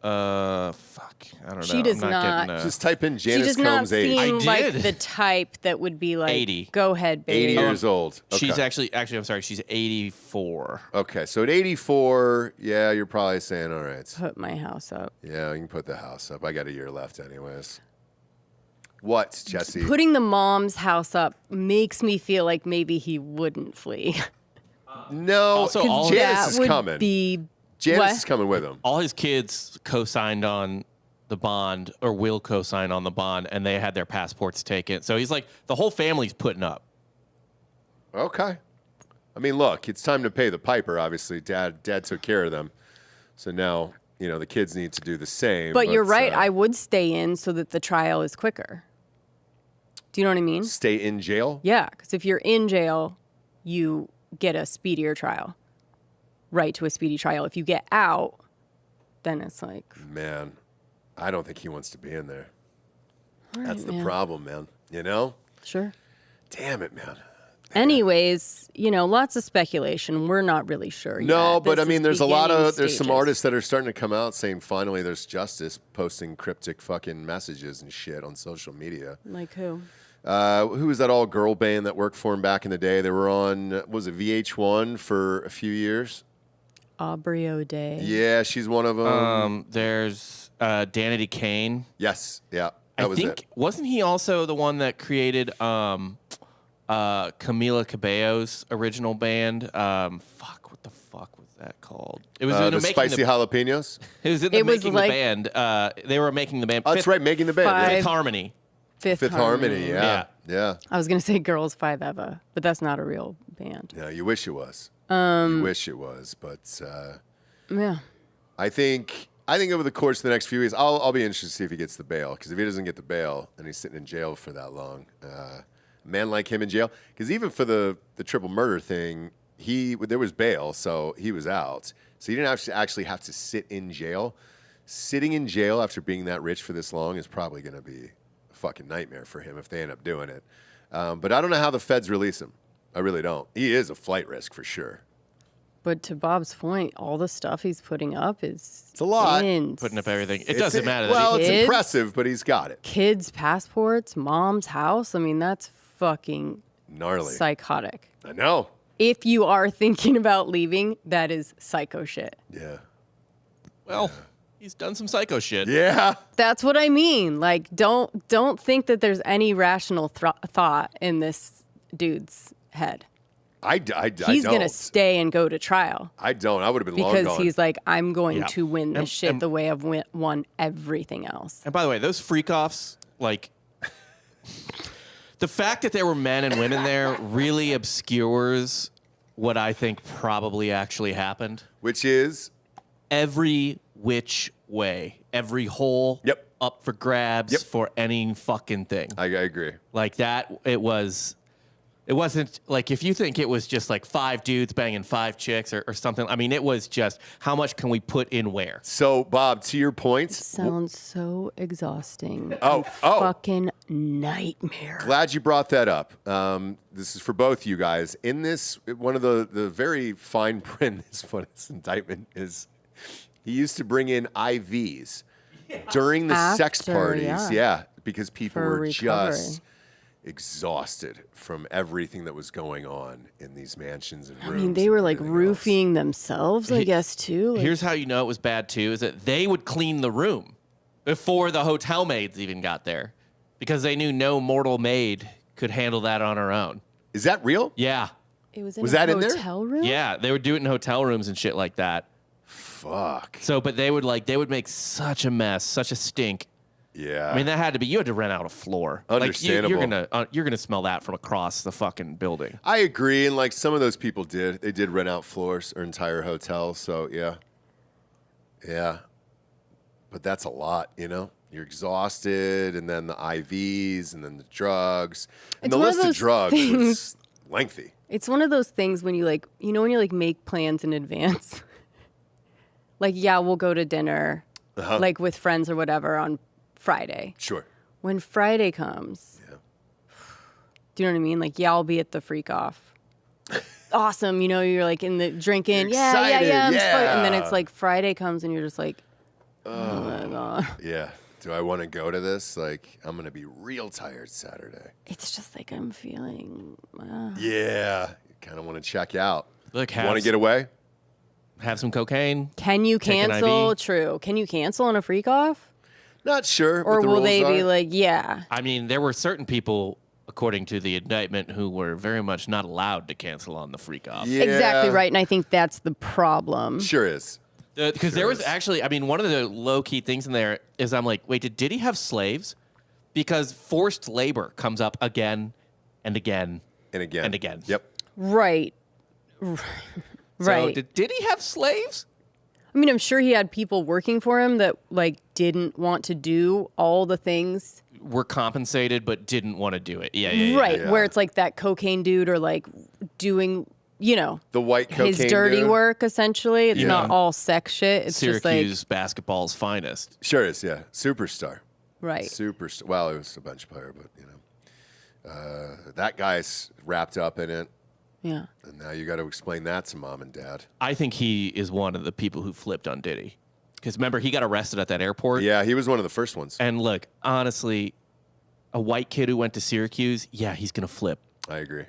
Fuck. I don't know. She does I'm not- Getting, Just type in She Janice does not Combs' age. seem I like did. the type that would be like, 80. go ahead, 80 baby. years old. Okay. She's actually. I'm sorry. She's 84. Okay, so at 84, yeah, you're probably saying, all right. Put my house up. Yeah, you can put the house up. I got a year left anyways. What, Jesse? Putting the mom's house up makes me feel like maybe he wouldn't flee. No, Also, 'cause all- Janice that is would coming. be Janice what? is coming with him. All his kids co-signed on the bond, or will co-sign on the bond, and they had their passports taken. So he's like, the whole family's putting up. Okay. I mean, look, it's time to pay the piper, obviously. Dad took care of them. So now, the kids need to do the same. But you're right. I would stay in so that the trial is quicker. Do you know what I mean? Stay in jail? Yeah, because if you're in jail, you get a speedier trial. Right to a speedy trial. If you get out, then it's like, Man, I don't think he wants to be in there. all right, That's the man. problem, man. Sure. Damn it, man. Anyways, lots of speculation. We're not really sure No, yet. but This I mean, is there's a lot beginning of, there's some stages. artists that are starting to come out saying finally there's justice, posting cryptic fucking messages and shit on social media. Like who? Who was that all girl band that worked for him back in the day? They were on, what was it, VH1 for a few years? Aubrey O'Day. Yeah, she's one of them. There's Danity Kane. Yes, yeah, that was it. Wasn't he also the one that created Camila Cabello's original band? What the fuck was that called? It was in The making Spicy Jalapenos? It was in the It was making like- the band. They were making the band. Oh, that's right, making the band. Five- Yeah. Fifth Harmony. Fifth Harmony, yeah. I was going to say Girls Five Eva, but that's not a real band. Yeah, you wish it was. You wish it was, but Yeah. I think over the course of the next few weeks, I'll be interested to see if he gets the bail. Because if he doesn't get the bail and he's sitting in jail for that long, a man like him in jail. Because even for the triple murder thing, there was bail, so he was out. So he didn't actually have to sit in jail. Sitting in jail after being that rich for this long is probably going to be a fucking nightmare for him if they end up doing it. But I don't know how the feds release him. I really don't. He is a flight risk for sure. But to Bob's point, all the stuff he's putting up is It's a lot. Putting up everything. It doesn't matter. Well, it's Kids? impressive, but he's got it. Kids' passports, mom's house. I mean, that's fucking Gnarly. psychotic. I know. If you are thinking about leaving, that is psycho shit. Yeah. well, he's done some psycho shit. Yeah. That's what I mean. Like, don't think that there's any rational thought in this dude's head. I He's don't. gonna stay and go to trial I don't. I would have been long because gone. he's like, I'm going Yeah. to win this And- shit and- the way I've won everything else. And by the way, those freak offs, like the fact that there were men and women there really obscures what I think probably actually happened. Which is, Every which way, every hole Yep. up for grabs Yep. for any fucking thing. I agree. Like that, it wasn't like if you think it was just like 5 dudes banging 5 chicks or something. I mean, it was just how much can we put in where? So, Bob, to your points, Sounds so exhausting. Oh, and oh. fucking nightmare. glad you brought that up. This is for both you guys. In this, one of the very fine print in this indictment is he used to bring in IVs during the sex After, parties. yeah. Because people For were recovery. just exhausted from everything that was going on in these mansions and rooms. I mean, they and were like everything else. roofing themselves, I guess, too. Like, Here's how you know it was bad too: is that they would clean the room before the hotel maids even got there, because they knew no mortal maid could handle that on her own. Is that real? Yeah. It was in Was a that in there? hotel room? Yeah, they would do it in hotel rooms and shit like that. Fuck. So, but they would make such a mess, such a stink. Yeah. I mean, that had to be. You had to rent out a floor. Understandable. Like you're gonna smell that from across the fucking building. I agree, and like some of those people did. They did rent out floors or entire hotels. So yeah. But that's a lot, you know. You're exhausted, and then the IVs, and then the drugs, and It's the one of list of those drugs things- was lengthy. It's one of those things when you like, you know, when you like make plans in advance. Like, yeah, we'll go to dinner, like with friends or whatever on Friday. Sure. When Friday comes, do you know what I mean? Like, yeah, I'll be at the freak off. Awesome, you know, you're like in the drinking, You're yeah, excited, I'm yeah. stoked. And then it's like Friday comes and you're just like, oh my God. Yeah. Do I want to go to this? Like, I'm gonna be real tired Saturday. It's just like I'm feeling. Yeah. You kind of want to check out. Look, Want to get away? have some cocaine. Can you Take an cancel? IV. True. Can you cancel on a freak off? Not sure. Or what the will rules they be are. like, yeah? I mean, there were certain people, according to the indictment, who were very much not allowed to cancel on the freak off. Yeah. Exactly right. And I think that's the problem. Sure is. Because there was actually, I mean, one of the low key things in there is I'm like, wait, did he have slaves? Because forced labor comes up again and again And again. and again. Yep. Right. So Right. did he have slaves? I mean, I'm sure he had people working for him that like didn't want to do all the things. Were compensated but didn't want to do it. Yeah. Right. yeah. Where it's like that cocaine dude or like doing, you know, The white cocaine his dirty dude. work, essentially. It's Yeah. not all sex shit. It's Syracuse just basketball's finest. Sure is, yeah. Superstar. like, right. Superstar. Well, it was a bench player, but, you know. That guy's wrapped up in it. Yeah. And now you got to explain that to mom and dad. I think he is one of the people who flipped on Diddy. Because remember, he got arrested at that airport. Yeah, he was one of the first ones. And look, honestly, a white kid who went to Syracuse, yeah, he's going to flip. I agree.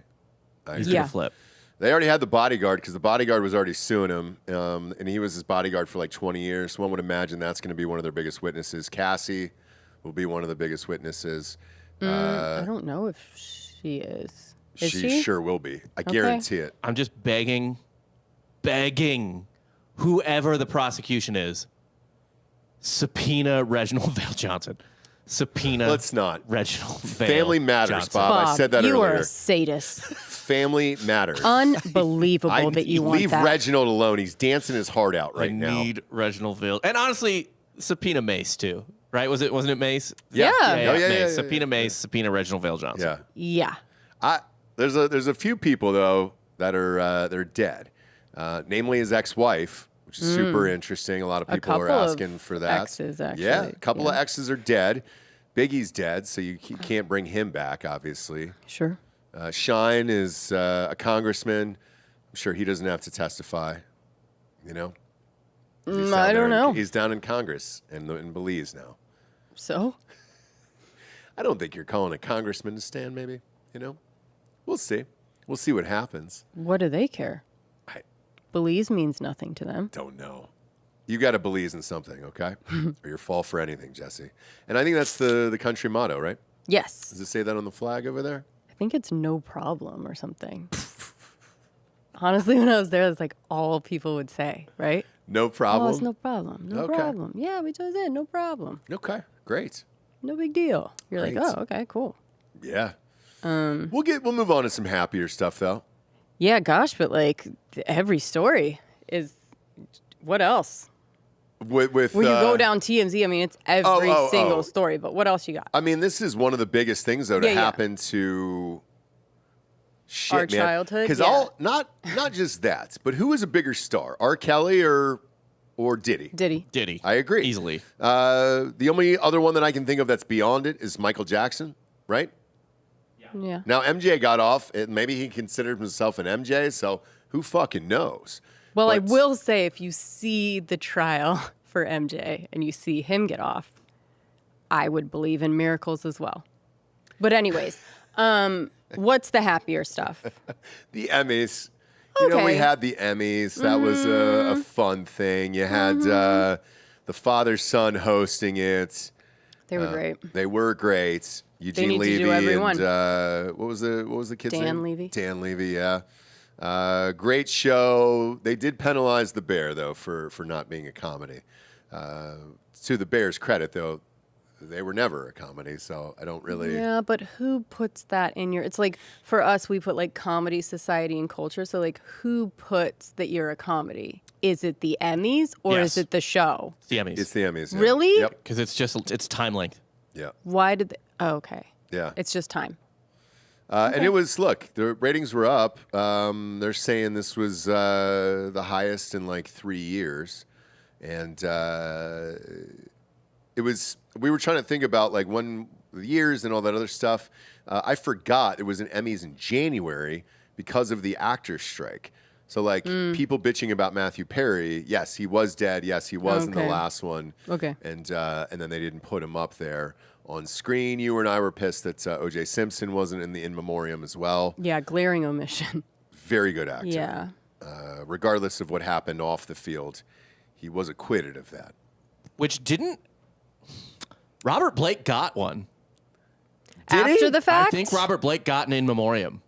He's Yeah. going to flip. They already had the bodyguard because the bodyguard was already suing him, and he was his bodyguard for like 20 years. So one would imagine that's going to be one of their biggest witnesses. Cassie will be one of the biggest witnesses. I don't know if she is. Is she? Sure will be. I guarantee it. I'm just begging whoever the prosecution is, subpoena Reginald Vale Johnson. Subpoena Let's not. Reginald Vale Family matters, Johnson. Bob. I said that you earlier. are a sadist. Family matters. Unbelievable that you want leave that. Reginald alone. He's dancing his heart out right I now. need Reginald Vale. And honestly, subpoena Mace too. Right? Wasn't it Mace? Yeah. Mace. Subpoena Mace, subpoena Reginald Vale Johnson. Yeah. Yeah. There's a few people though that are dead. Namely his ex-wife, which is super interesting. A lot of people are couple of asking for that. exes, actually. Yeah, a couple of Yeah. exes are dead. Biggie's dead, so you can't bring him back, obviously. Sure. Shine is a congressman. I'm sure he doesn't have to testify. You know? He's I down don't there know. He's down in Congress in Belize now. So? I don't think you're calling a congressman to stand, maybe. You know? We'll see. We'll see what happens. What do they care? I Belize means nothing to them. don't know. You got to believe in something, okay? Or you'll fall for anything, Jesse. And I think that's the country motto, right? Yes. Does it say that on the flag over there? I think it's no problem or something. Honestly, when I was there, that's like all people would say, right? No problem. Oh, it's no problem. No Okay. problem. Yeah, we just did. No problem. Okay, great. No big deal. You're Great. like, oh, okay, cool. Yeah. We'll move on to some happier stuff though. Yeah, gosh, but like every story is what else? With When you go down TMZ, I mean, it's every single oh. story, but what else you got? I mean, this is one of the biggest things though to Yeah, yeah. happen to shit, Our man. childhood, Because yeah. not just that, but who is a bigger star, R. Kelly or Diddy? Diddy. I agree. Easily. The only other one that I can think of that's beyond it is Michael Jackson, right? Yeah. Now MJ got off. Maybe he considered himself an MJ, so who fucking knows? Well, I But- will say if you see the trial for MJ and you see him get off, I would believe in miracles as well. But anyways, what's the happier stuff? The Emmys. You know, we Okay. had the Emmys. That was a fun thing. You had the father-son hosting it. They were great. They were great. Eugene need to Levy do every and one. what was the kid's name? Dan Levy. Dan Levy, yeah. Great show. They did penalize the Bear, though, for not being a comedy. To the Bear's credit, though, they were never a comedy, so I don't really... Yeah, but who puts that in your... It's like, for us, we put, like, comedy, society, and culture. So, like, who puts that you're a comedy? Is it the Emmys, or is it the show? It's the Emmys. It's the Emmys, yeah. Really? Yep. Because it's time length. Yeah. Why did they... Oh, okay. Yeah. It's just time. And it was, look, the ratings were up. They're saying this was the highest in like 3 years. And it was, we were trying to think about like when the years and all that other stuff. I forgot it was an Emmys in January because of the actors' strike. So like people bitching about Matthew Perry. Yes, he was dead. Yes, he was in the last one. Okay. And then they didn't put him up there on screen. You and I were pissed that O.J. Simpson wasn't in the in memoriam as well. Yeah, glaring omission. Very good actor. Yeah. Regardless of what happened off the field, he was acquitted of that. Which didn't... Robert Blake got one. After the fact? I think Robert Blake got an in memoriam.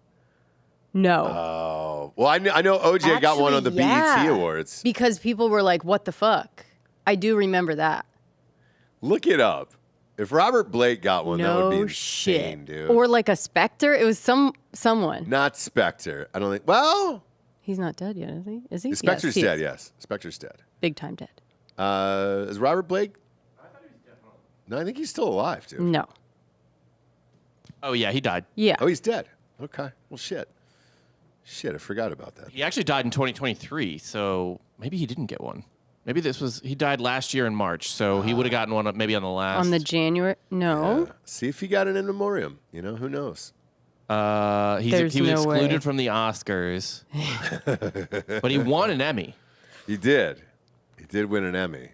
No. Oh. Well, I know O.J. got one on the BET Awards. Because people were like, what the fuck? I do remember that. Look it up. If Robert Blake got one, that would be No insane, shit. dude. Or like a Spectre. It was someone. Not Spectre. I don't think... Well... He's not dead yet, is he? Is he? Spectre's Yes, he dead, is. yes. Spectre's dead. Big time dead. Is Robert Blake... I thought he was dead. No, I think he's still alive, dude. No. Oh, yeah, he died. Yeah. Oh, he's dead. Okay. Well, shit. Shit, I forgot about that. He actually died in 2023, so maybe he didn't get one. Maybe he died last year in March, so he would have gotten one maybe on the last. On the January? No. Yeah. See if he got an in memoriam. You know, who knows? He was no excluded way. from the Oscars, but he won an Emmy. He did. He did win an Emmy.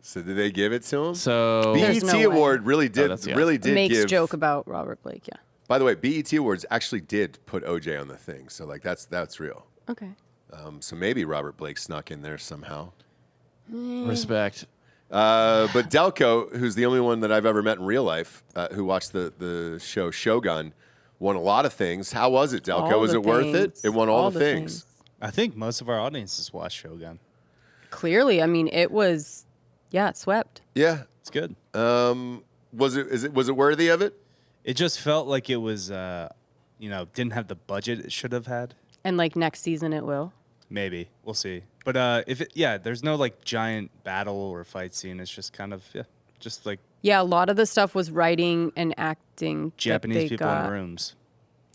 So did they give it to him? So There's BET no way. Award really did that's the really did Makes give. joke about Robert Blake, yeah. By the way, BET Awards actually did put OJ on the thing, so like that's real. Okay. So maybe Robert Blake snuck in there somehow. respect. But Delco, who's the only one that I've ever met in real life, who watched the show Shogun, won a lot of things. How was it, Delco? All Was the it worth it? things. It won all All the the things. things. I think most of our audiences watch Shogun. Clearly, I mean, it was, yeah, it swept. Yeah. It's good. Was it worthy of it? It just felt like it was, didn't have the budget it should have had. And like next season it will. Maybe we'll see. But there's no like giant battle or fight scene. It's just kind of just like Yeah, a lot of the stuff was writing and acting. that Japanese they people got. in rooms.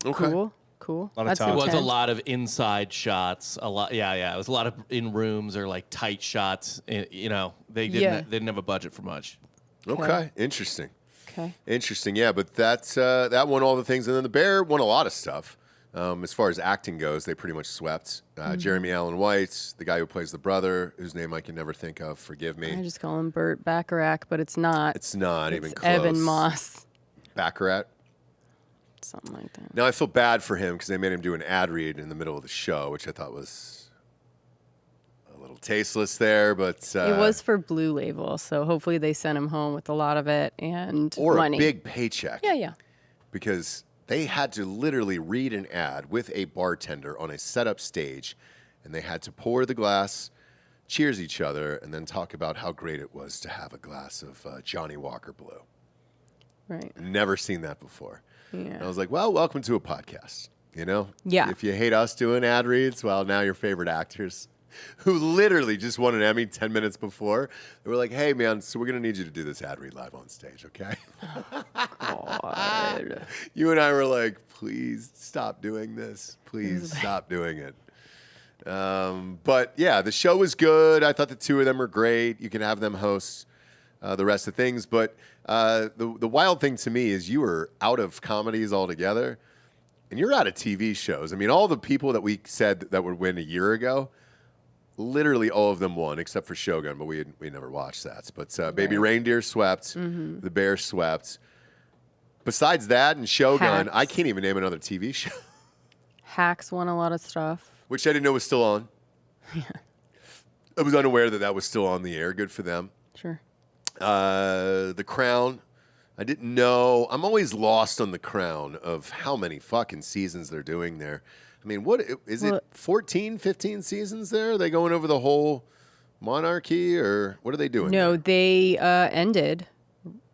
Okay. Cool. A lot of That's talk. It was a intense. lot of inside shots. A lot, yeah. It was a lot of in rooms or like tight shots. They didn't have a budget for much. Okay. Interesting. Okay. Interesting. Yeah, but that won all the things, and then the Bear won a lot of stuff. As far as acting goes, they pretty much swept. Jeremy Allen White, the guy who plays the brother, whose name I can never think of. Forgive me. I just call him Burt Bacharach, but it's not. It's not even It's close. Evan Moss. Baccarat. Something like that. Now I feel bad for him because they made him do an ad read in the middle of the show, which I thought was a little tasteless there. But It was for Blue Label, so hopefully they sent him home with a lot of it and or money. a big paycheck. Yeah. Because they had to literally read an ad with a bartender on a setup stage, and they had to pour the glass, cheers each other, and then talk about how great it was to have a glass of Johnny Walker Blue. Right. Never seen that before. Yeah. And I was like, well, welcome to a podcast. You know? Yeah. If you hate us doing ad reads, well, now your favorite actors who literally just won an Emmy 10 minutes before, they were like, hey, man, so we're going to need you to do this ad read live on stage, okay? God. You and I were like, please stop doing this. Please stop doing it. But yeah, the show was good. I thought the two of them were great. You can have them host the rest of things. But the wild thing to me is you were out of comedies altogether, and you're out of TV shows. I mean, all the people that we said that would win a year ago, literally all of them won, except for Shogun, but we never watched that. But Baby Reindeer swept. The Bear swept. Besides that and Shogun, Hacks. I can't even name another TV show. Hacks won a lot of stuff. Which I didn't know was still on. I was unaware that was still on the air. Good for them. Sure. The Crown, I didn't know. I'm always lost on The Crown of how many fucking seasons they're doing there. I mean, what is it? 14, 15 seasons there? Are they going over the whole monarchy, or what are they doing? No, there? they ended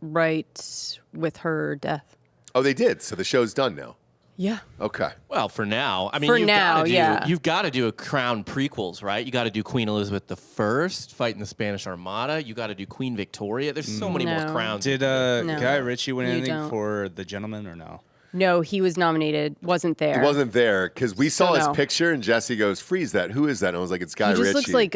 right with her death. Oh, they did. So the show's done now. Yeah. Okay. Well, for now, I mean, For you've now, gotta do, yeah. You've got to do a Crown prequels, right? You got to do Queen Elizabeth I fighting the Spanish Armada. You got to do Queen Victoria. There's so many more No. crowns. Did No. Guy Ritchie win You anything don't. for The Gentleman or no? No, he was nominated. Wasn't there. It wasn't there because we So saw his no. picture and Jesse goes, "Freeze that! Who is that?" And I was like, "It's Guy He just Ritchie." looks like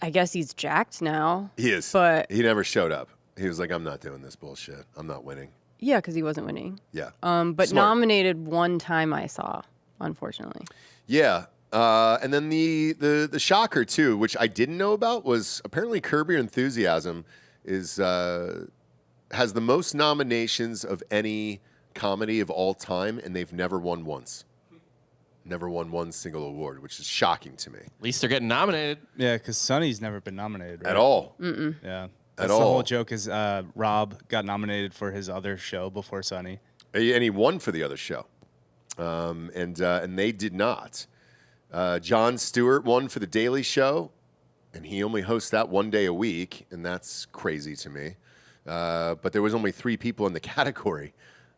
I guess he's jacked now. He is, But he never showed up. He was like, "I'm not doing this bullshit. I'm not winning." yeah, because he wasn't winning. Yeah. But Smart. nominated one time I saw, unfortunately. Yeah. And then the shocker too, which I didn't know about, was apparently Curb Your Enthusiasm has the most nominations of any comedy of all time, and they've never won once. Never won one single award, which is shocking to me. At least they're getting nominated. Yeah, because Sonny's never been nominated, right? At all. Yeah. That's all. the whole joke is Rob got nominated for his other show before Sonny. And he won for the other show. And they did not. Jon Stewart won for The Daily Show, and he only hosts that one day a week, and that's crazy to me. But there was only 3 people in the category.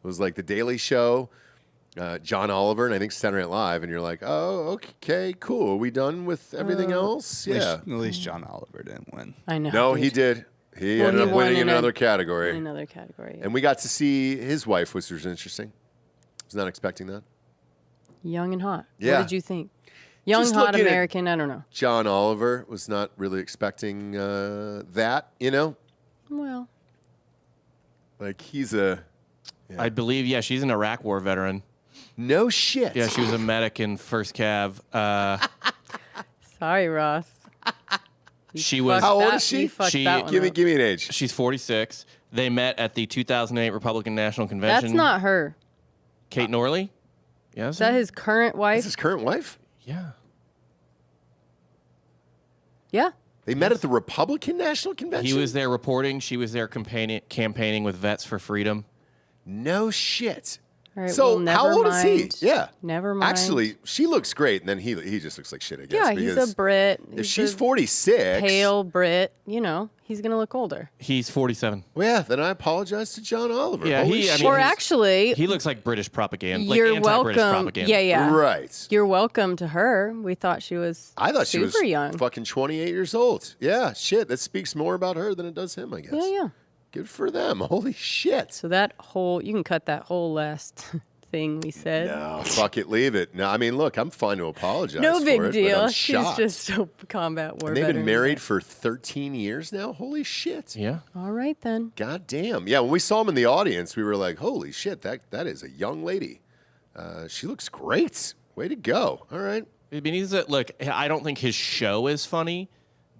It was like The Daily Show, John Oliver, and I think Saturday Night Live, and you're like, oh, okay, cool. Are we done with everything else? Yeah. At least John Oliver didn't win. I know. No, he dude. did. He Well, ended he up won winning in in another In category. another category. And we got to see his wife, which was interesting. Was not expecting that. Young and hot. Yeah. What did you think? Young, Just hot looking at- American, I don't know. John Oliver was not really expecting that, you know? Well, Like, he's a... Yeah. I believe, yeah, she's an Iraq War veteran. No shit. Yeah, she was a medic in First Cav. sorry, Ross. You She was- fucked How old that- is she? you fucked She- that one Give me up. an age. She's 46. They met at the 2008 Republican National Convention. That's not her. Kate Norley? Yes. Is that his current wife? That's his current wife? Yeah. Yeah. They met at the Republican National Convention? He was there reporting. She was there campaigning with Vets for Freedom. No shit. All right, So, well, how never old is he? mind. Yeah. Never mind. Actually, she looks great, and then he just looks like shit, I guess. Yeah, he's because a Brit. If He's she's a 46... pale Brit, you know, he's going to look older. He's 47. Well, yeah, then I apologize to John Oliver. Yeah, Holy he- I shit. mean, Or he's- actually, He looks like British propaganda. Like you're anti-British welcome. propaganda. Yeah, yeah. Right. You're welcome to her. We thought she was I thought she super was young. fucking 28 years old. Yeah, shit. That speaks more about her than it does him, I guess. Yeah, yeah. Good for them. Holy shit. So that whole, you can cut that whole last thing we said. No, fuck it, leave it. No, I mean, look, I'm fine to apologize. No for big it, but deal. I'm She's shocked. just a combat war And they've been veteran. married for 13 years now. Holy shit. Yeah. All right, then. God damn. Yeah, when we saw him in the audience, we were like, holy shit, that is a young lady. She looks great. Way to go. All right. I mean, look, I don't think his show is funny,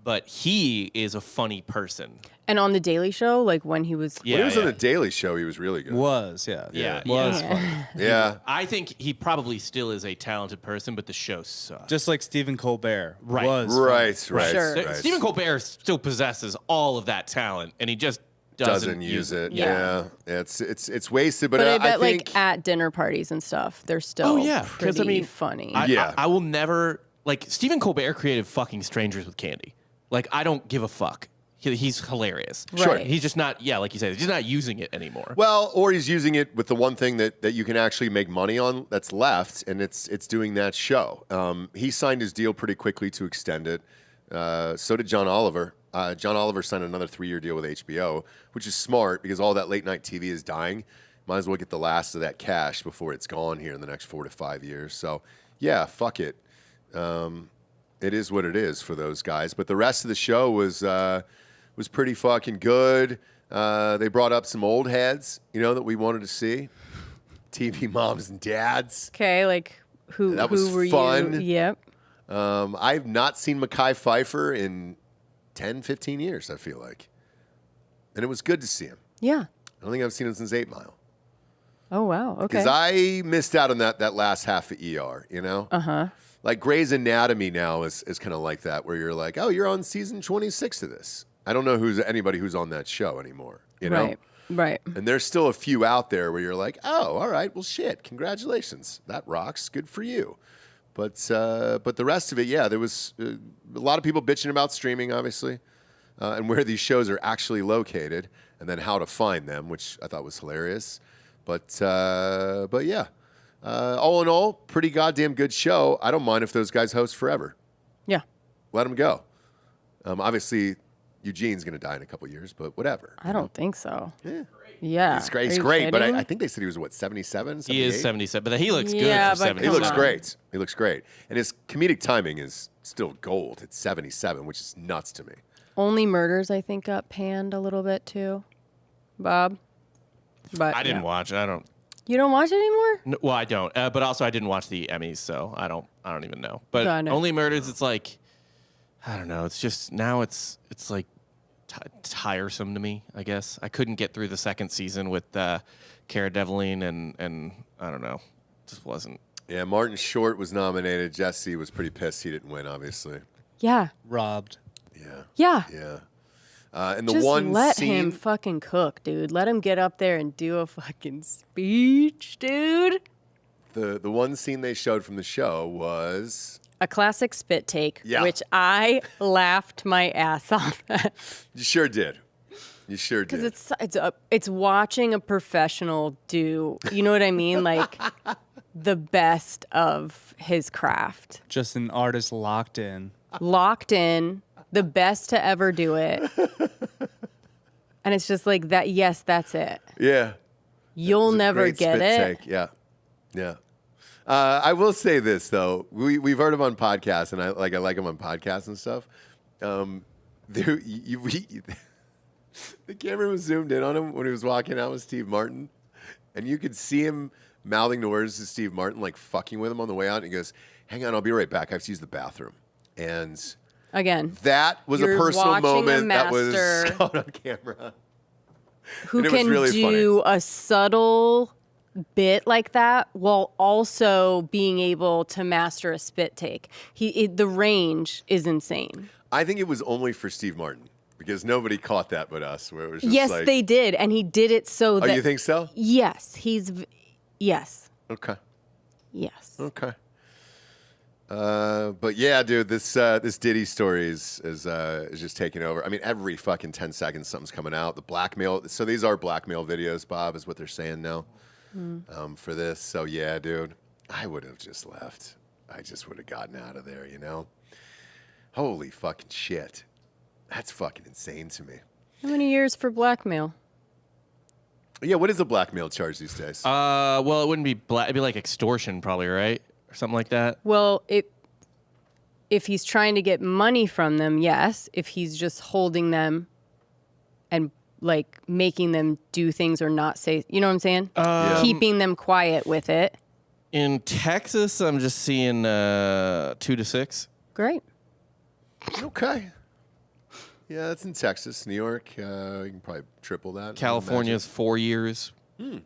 but he is a funny person. And on The Daily Show, like when he was. Yeah. When he was on The Daily Show, he was really good. Was, yeah. Yeah, Was yeah. funny. Yeah. I think he probably still is a talented person, but the show sucks. Just like Stephen Colbert. Right. Was funny. Right, right. Sure. right. Stephen Colbert still possesses all of that talent, and he just doesn't use it. Yeah. Yeah. It's wasted, but, But I bet, think like, at dinner parties and stuff, they're still Oh, yeah, 'cause, pretty I mean, funny. Yeah. I will never like Stephen Colbert created fucking Strangers with Candy. Like I don't give a fuck. He's hilarious. Sure. He's just not. Yeah, like you said, he's just not using it anymore. Well, or he's using it with the one thing that you can actually make money on that's left, and it's doing that show. He signed his deal pretty quickly to extend it. So did John Oliver. John Oliver signed another 3-year deal with HBO, which is smart because all that late night TV is dying. Might as well get the last of that cash before it's gone here in the next 4 to 5 years. So, yeah, fuck it. It is what it is for those guys. But the rest of the show was pretty fucking good. They brought up some old heads, that we wanted to see. TV moms and dads. Okay, like who That was who were fun. you? Yep. I've not seen Mekhi Phifer in 10, 15 years, I feel like. And it was good to see him. Yeah. I don't think I've seen him since 8 Mile. Oh wow. Okay. Because I missed out on that last half of ER, Uh-huh. Like Grey's Anatomy now is kind of like that, where you're like, oh, you're on season 26 of this. I don't know anybody who's on that show anymore, Right. Right. And there's still a few out there where you're like, oh, all right, well, shit, congratulations. That rocks. Good for you. But the rest of it, yeah, there was a lot of people bitching about streaming, obviously, and where these shows are actually located, and then how to find them, which I thought was hilarious. But yeah, all in all, pretty goddamn good show. I don't mind if those guys host forever. Yeah. Let them go. Obviously, Eugene's going to die in a couple years, but whatever. I don't think so. Yeah. Yeah. He's great. Are He's you great, but kidding? I think they said he was, what, 77, He is 77, but he looks Yeah, good but for 77. He looks Come on. great. He looks great. And his comedic timing is still gold at 77, which is nuts to me. Only Murders, I think, got panned a little bit too, Bob. But I didn't yeah. watch. I don't. You don't watch it anymore? No, well, I don't. But also, I didn't watch the Emmys, so I don't even know. But Got it. Only Murders, it's like, I don't know. It's just now it's like tiresome to me. I guess I couldn't get through the second season with Cara Delevingne and I don't know. Just wasn't. Yeah, Martin Short was nominated. Jesse was pretty pissed he didn't win, obviously. Yeah. Robbed. Yeah. Yeah. Yeah. And the Just one let scene, him fucking cook, dude. Let him get up there and do a fucking speech, dude. the one scene they showed from the show was A classic spit take, Yeah. which I laughed my ass off at. you sure did. You sure did. Because it's watching a professional do, you know what I mean? Like the best of his craft. Just an artist locked in. Locked in, the best to ever do it. And it's just like that, yes, that's it. Yeah. You'll It's a never great get spit it. take. Yeah. Yeah. I will say this though. We've heard him on podcasts, and I like him on podcasts and stuff. The camera was zoomed in on him when he was walking out with Steve Martin, and you could see him mouthing the words to Steve Martin, like fucking with him on the way out. And he goes, "Hang on, I'll be right back. I have to use the bathroom." And Again, that was a You're personal watching a moment that was master caught on camera. who and it was can really do a subtle bit like that while also being able to master a spit take. The range is insane. I think it was only for Steve Martin because nobody caught that but us. Where it was just Yes, like, they did, and he did it so Oh, that. you think so? Yes, yes, Okay. yes. Okay. But yeah, dude, this Diddy story is just taking over. I mean, every fucking 10 seconds something's coming out. The blackmail. So these are blackmail videos, Bob, is what they're saying now for this. So yeah, dude, I would have just left. I just would have gotten out of there, you know? Holy fucking shit. That's fucking insane to me. How many years for blackmail? Yeah, what is a blackmail charge these days? Well, it wouldn't be it'd be like extortion, probably, right, or something like that. Well, if he's trying to get money from them, yes. If he's just holding them and like making them do things or not say, you know what I'm saying? Keeping them quiet with it. In Texas, I'm just seeing 2 to 6. Great. Okay. Yeah, that's in Texas. New York, you can probably triple that. I would California's 4 years. imagine.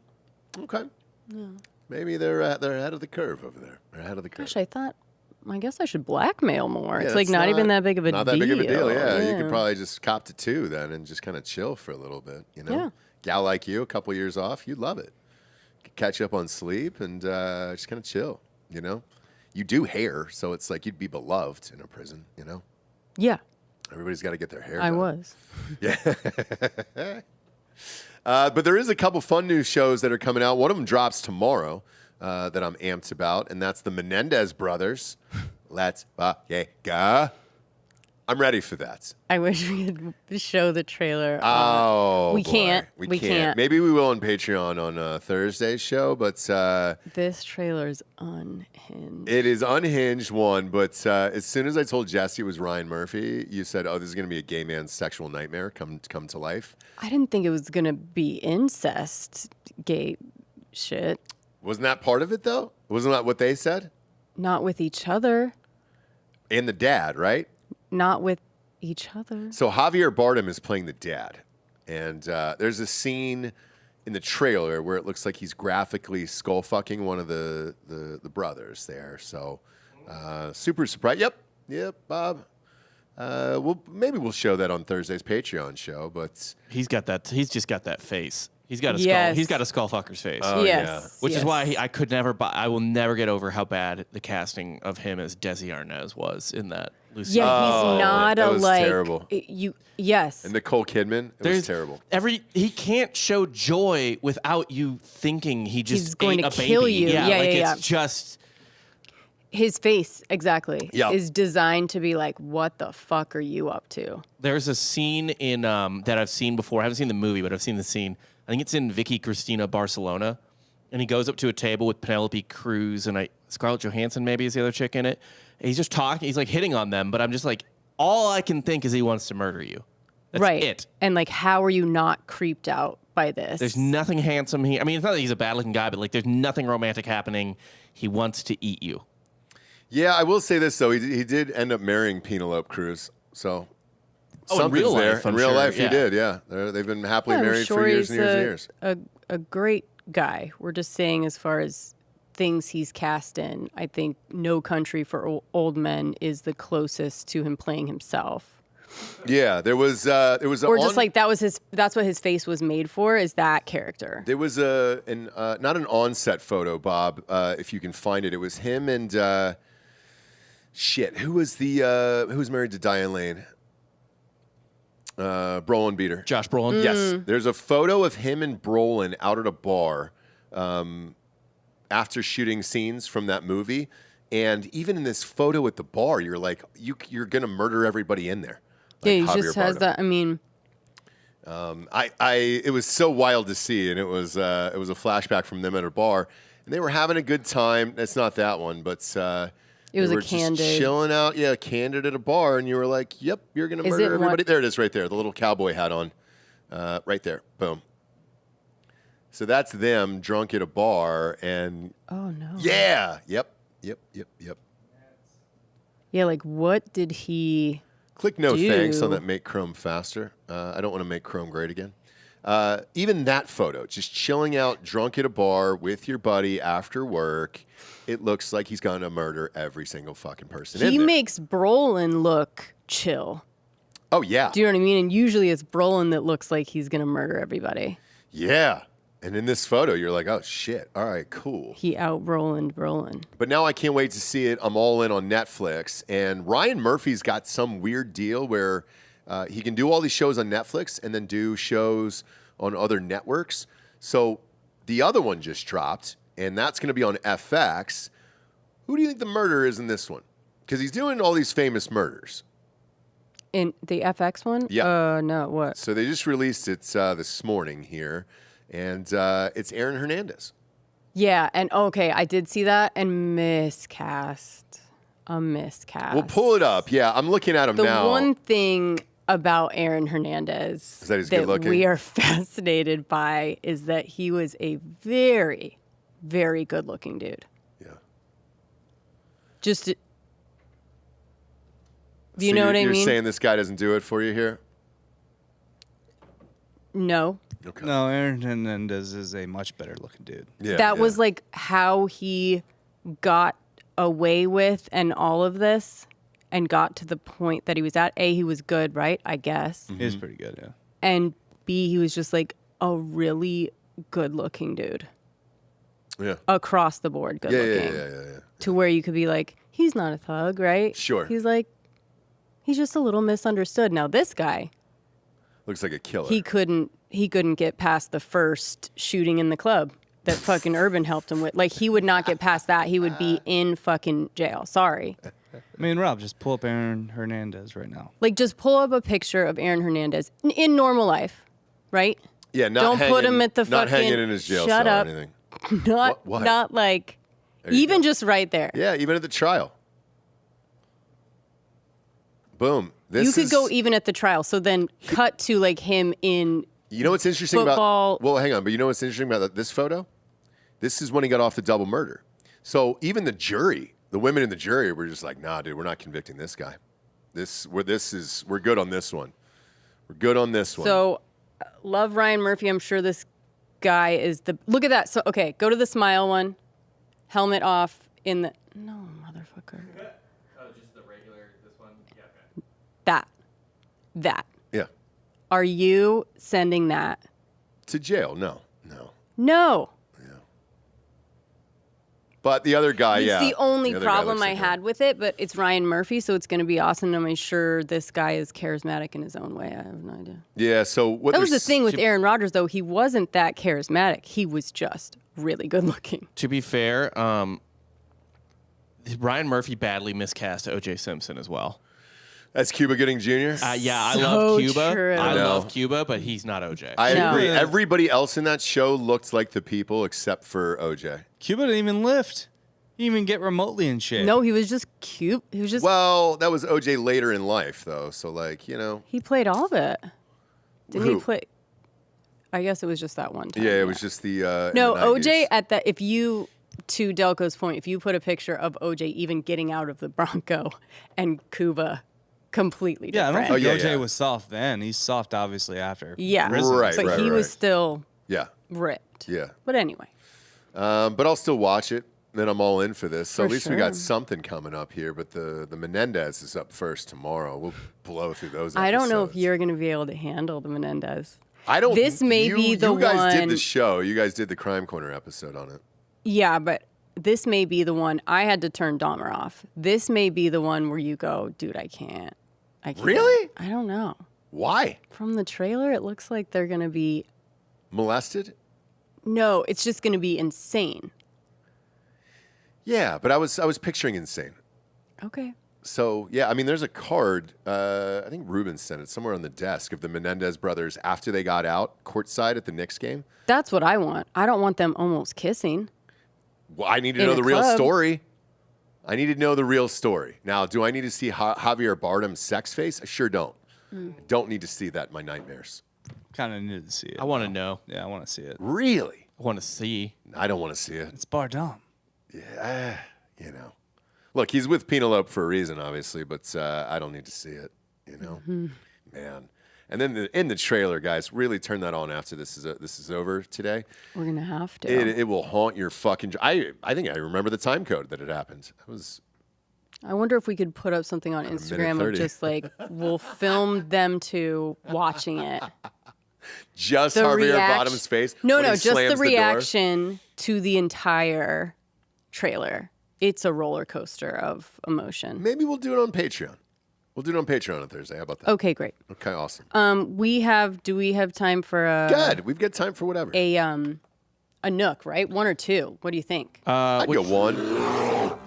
Okay. Maybe they're ahead of the curve over there. They're ahead of the curve. Gosh, I guess I should blackmail more. Yeah, it's like that's not even that big of a deal. Not that big of a deal, yeah. You could probably just cop to 2 then and just kind of chill for a little bit, you know? Yeah. Gal like you, a couple years off, you'd love it. Could catch up on sleep and just kind of chill, you know? You do hair, so it's like you'd be beloved in a prison, you know? Yeah, Everybody's got to get their hair I done. was. Yeah. But there is a couple fun new shows that are coming out. One of them drops tomorrow that I'm amped about, and that's the Menendez brothers. Let's go. I'm ready for that. I wish we could show the trailer. Oh, we boy. can't. We We can't. can't. Maybe we will on Patreon on Thursday's show, but This trailer's unhinged. it is unhinged one. But as soon as I told Jesse it was Ryan Murphy, you said, "Oh, this is going to be a gay man's sexual nightmare come to life." I didn't think it was gonna be incest, gay shit. Wasn't that part of it though? Wasn't that what they said? Not with each other. And the dad, right? Not with each other. So Javier Bardem is playing the dad, and there's a scene in the trailer where it looks like he's graphically skull fucking one of the brothers there. So super surprised. Yep, Bob. Maybe we'll show that on Thursday's Patreon show, but He's just got that face. He's got a Yes. skull. He's got a skull fucker's face. Oh, Yes. Which yes. is why I could never. I will never get over how bad the casting of him as Desi Arnaz was in that. Lucy. Yeah, Oh, he's not that a was like terrible. Yes. And Nicole Kidman, it was terrible. He can't show joy without you thinking he just He's going ate to a baby. kill you. Yeah, Yeah, like yeah, it's just. His face exactly Yeah. is designed to be like, what the fuck are you up to? There's a scene in that I've seen before. I haven't seen the movie, but I've seen the scene. I think it's in Vicky Cristina Barcelona, and he goes up to a table with Penelope Cruz and Scarlett Johansson maybe is the other chick in it. And he's just talking. He's like hitting on them, but I'm just like, all I can think is he wants to murder you. That's right. it. And like, how are you not creeped out by this? There's nothing handsome here. I mean, it's not that he's a bad-looking guy, but like, there's nothing romantic happening. He wants to eat you. Yeah, I will say this though. He did end up marrying Penelope Cruz, so in something's real there. life, in I'm real sure, life, yeah. he did. Yeah, they've been happily I'm married sure for years he's and years and years. a great guy. We're just saying, as far as things he's cast in, I think No Country for Old Men is the closest to him playing himself. Yeah, there was Or just like that's what his face was made for, is that character. There was not an on-set photo, Bob. If you can find it, it was him and who was married to Diane Lane? Brolin beat her. Josh Brolin. Yes, there's a photo of him and Brolin out at a bar after shooting scenes from that movie, and even in this photo at the bar, you're like, you're gonna murder everybody in there. Yeah, Like he Javier just has Bardem. that. I mean, it was so wild to see, and it was a flashback from them at a bar, and they were having a good time. It's not that one, but it was they a were just candid. chilling out, candid at a bar, and you were like, "Yep, you're gonna Is murder it everybody." one- There it is, right there, the little cowboy hat on, right there, boom. So that's them drunk at a bar, and oh no. yeah, yep. Yeah, like what did he? Click no thanks on do. that make Chrome faster. I don't want to make Chrome great again. Even that photo, just chilling out drunk at a bar with your buddy after work, it looks like he's going to murder every single fucking person in He there. makes Brolin look chill. Oh, yeah. Do you know what I mean? And usually it's Brolin that looks like he's gonna murder everybody. Yeah. And in this photo, you're like, oh, shit. All right, cool. He out Brolin. But now I can't wait to see it. I'm all in on Netflix. And Ryan Murphy's got some weird deal where he can do all these shows on Netflix and then do shows on other networks. So the other one just dropped, and that's going to be on FX. Who do you think the murderer is in this one? Because he's doing all these famous murders. In the FX one? Yeah. No, what? So they just released it this morning here, and it's Aaron Hernandez. Yeah, and okay, I did see that and miscast. A miscast. We'll pull it up. Yeah, I'm looking at him The now. one thing about Aaron Hernandez Is that he's good looking? we are fascinated by is that he was a very, very good looking dude. Yeah. Just, do So you know what I you're mean? saying this guy doesn't do it for you here? No. Okay. No, Aaron Hernandez is a much better looking dude. Yeah, That yeah. was like how he got away with and all of this and got to the point that he was at. A, he was good, right? I guess. He's pretty good, yeah. And B, he was just like a really good looking dude. Yeah. Across the board good looking. Yeah. To where you could be like, he's not a thug, right? Sure. He's like, he's just a little misunderstood. Now this guy, Looks like a killer. he couldn't get past the first shooting in the club that fucking Urban helped him with. Like he would not get past that. He would be in fucking jail. Sorry. I mean, Rob, just pull up Aaron Hernandez right now. Like just pull up a picture of Aaron Hernandez in normal life, right? Yeah, not Don't hanging, put him at the not fucking- hanging in his jail Shut cell up. or anything. Not What? not like There you even go. just right there. Yeah, even at the trial. Boom. This You could is, go even at the trial. So then cut to like him in You know what's interesting football- about? Well, hang on. But you know what's interesting about this photo? This is when he got off the double murder. So even the jury, the women in the jury, were just like, "Nah, dude, we're not convicting this guy. We're good on this one. We're good on this one." So, love Ryan Murphy. I'm sure this guy is the. Look at that. So, okay, go to the smile one. Helmet off in the. No, motherfucker. Oh, just the regular, this one? Yeah, okay. That. yeah, Are you sending that? to jail. No. No. But the other guy, It's yeah. the only other guy problem looks I like had with it, but it's Ryan Murphy, so it's going to be awesome. I'm sure this guy is charismatic in his own way. I have no idea. Yeah, so what That was the there's- thing with Aaron Rodgers, though. He wasn't that charismatic. He was just really good looking. To be fair, Ryan Murphy badly miscast O.J. Simpson as well. That's Cuba Gooding Jr.? Yeah, I So love Cuba. true. I know. love Cuba, but he's not O.J. I No. agree. Everybody else in that show looked like the people except for OJ. Cuba didn't even lift. He didn't even get remotely in shape. No, he was just cute. He was just. Well, that was OJ later in life, though. So, like, you know. He played all of it. Didn't Who? he play? I guess it was just that one time. Yeah, it was just the. No, in the OJ 90s. at that. If you, to Delco's point, if you put a picture of OJ even getting out of the Bronco and Cuba, completely Yeah, I don't different. think yeah, OJ yeah. was soft then. He's soft, obviously, after. Yeah, Prison. Right, but he was still Yeah. ripped. Yeah. But anyway, But I'll still watch it. Then I'm all in for this. So For at least we got sure. something coming up here. But the Menendez is up first tomorrow. We'll blow through those. I don't know if episodes. you're going to be able to handle the Menendez. I don't. This may you, be the You guys did one- the show. You guys did the Crime Corner episode on it. Yeah, but this may be the one. I had to turn Dahmer off. This may be the one where you go, dude, I can't. Really? I don't know. Why? From the trailer, it looks like they're going to be. Molested? No, it's just going to be insane. Yeah, but I was picturing insane. Okay. So yeah, I mean, there's a card. I think Ruben sent it somewhere on the desk of the Menendez brothers after they got out courtside at the Knicks game. That's what I want. I don't want them almost kissing. Well, I need to In know a the real club. story. I need to know the real story. Now, do I need to see Javier Bardem's sex face? I sure don't. I don't need to see that in my nightmares. Kind of needed to see it. I want to know. Yeah, I want to see it. Really? I want to see. I don't want to see it. It's Bardem. Yeah, you know. Look, he's with Penelope for a reason, obviously, but I don't need to see it, you know? Man. And then in the trailer, guys, really turn that on after this is over today. We're going to have to. It will haunt your fucking... I think I remember the time code that it happened. It was... I wonder if we could put up something on Instagram of 30. just like, we'll film them two watching it. Just The Javier react- Bottom's face. No, when he just the slams door. reaction to the entire trailer. It's a roller coaster of emotion. Maybe we'll do it on Patreon. We'll do it on Patreon on Thursday. How about that? Okay, great. Okay, awesome. Do we have time for Good. We've got time for whatever. a Nook, right? One or two? What do you think? I'd go one.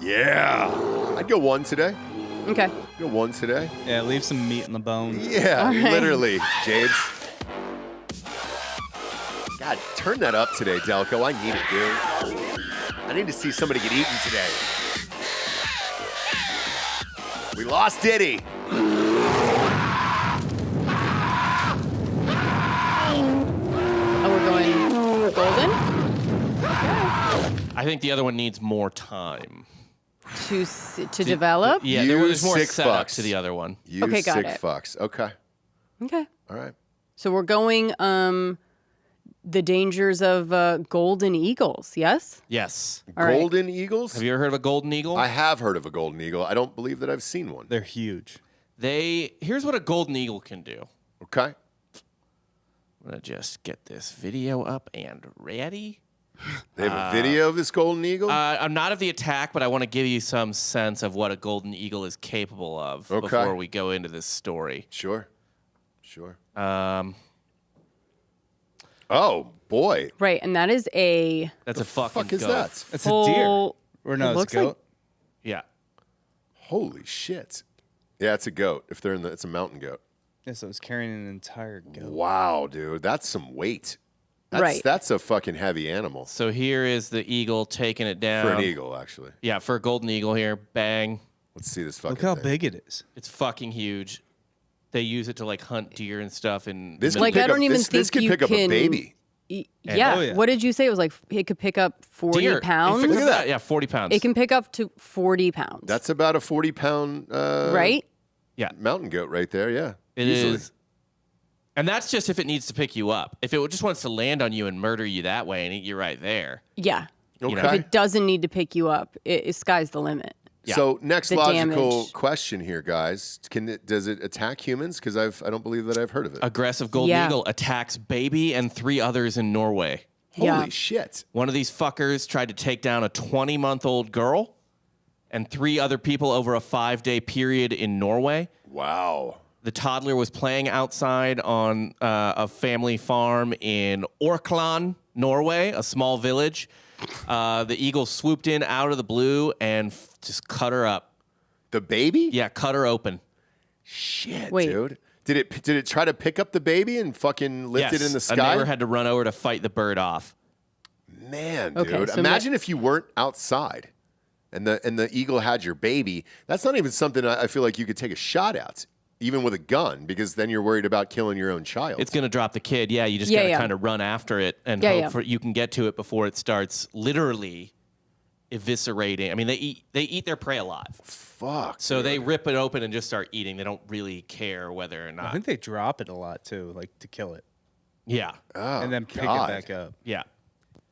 Yeah. I'd go one today. Okay. Go one today. Yeah, leave some meat in the bone. Yeah, All right. literally, Jades. God, turn that up today, Delco. I need it, dude. I need to see somebody get eaten today. We lost Diddy. Oh, we're going golden I think the other one needs more time. to develop. Yeah, You there's more sick setup fucks. to the other one. You Okay, got sick it. fucks. Okay. Okay. All right. So we're going the dangers of golden eagles. Yes. Yes. All right. Golden Eagles? Have you ever heard of a golden eagle? I have heard of a golden eagle. I don't believe that I've seen one. They're huge. Here's what a golden eagle can do. Okay. I'm gonna just get this video up and ready. They have a video of this golden eagle? I'm not of the attack, but I want to give you some sense of what a golden eagle is capable of Okay. before we go into this story. Sure. Sure. Um, Oh, boy. Right, and that is a that's a fucking Fuck is goat. that? It's a deer. full. Or no, It it's a looks like- goat. Yeah. Holy shit. Yeah, it's a goat. If they're it's a mountain goat. Yeah, so it's carrying an entire goat. Wow, dude. That's some weight. That's, Right. That's a fucking heavy animal. So here is the eagle taking it down. For an eagle, actually. Yeah, for a golden eagle here. Bang. Let's see this fucking Look how thing. big it is. It's fucking huge. They use it to like hunt deer and stuff. And This Like, could I pick don't up, even this think could you pick up a can- baby. Yeah. Oh, yeah. What did you say? It was like it could pick up 40 deer. pounds. Look at that. Yeah, 40 pounds. It can pick up to 40 pounds. That's about a 40-pound right. Yeah, mountain goat right there, yeah. it Easily. is. And that's just if it needs to pick you up. If it just wants to land on you and murder you that way and eat you right there. Yeah. Okay. know, If it doesn't need to pick you up, sky's the limit. Yeah. So next The logical damage. question here, guys. Does it attack humans? Because I don't believe that I've heard of it. Aggressive golden Yeah. eagle attacks baby and 3 others in Norway. Holy Yeah. shit. One of these fuckers tried to take down a 20-month-old girl and 3 other people over a 5-day period in Norway. Wow. The toddler was playing outside on a family farm in Orkland, Norway, a small village. The eagle swooped in out of the blue and just cut her up. The baby? Yeah, cut her open. Shit, Wait. dude. Did it try to pick up the baby and fucking lift it in the sky? A neighbor had to run over to fight the bird off. Man, Okay, dude. so Imagine if you weren't outside and the eagle had your baby. That's not even something I feel like you could take a shot at, even with a gun, because then you're worried about killing your own child. It's going to drop the kid. Yeah, you just Yeah, got to yeah. kind of run after it and Yeah, hope yeah. for you can get to it before it starts literally eviscerating. I mean, they eat their prey alive. Fuck. So dude. they rip it open and just start eating. They don't really care whether or I not. think they drop it a lot too, like to kill it, Yeah. Oh, and then pick God. it back up. Yeah.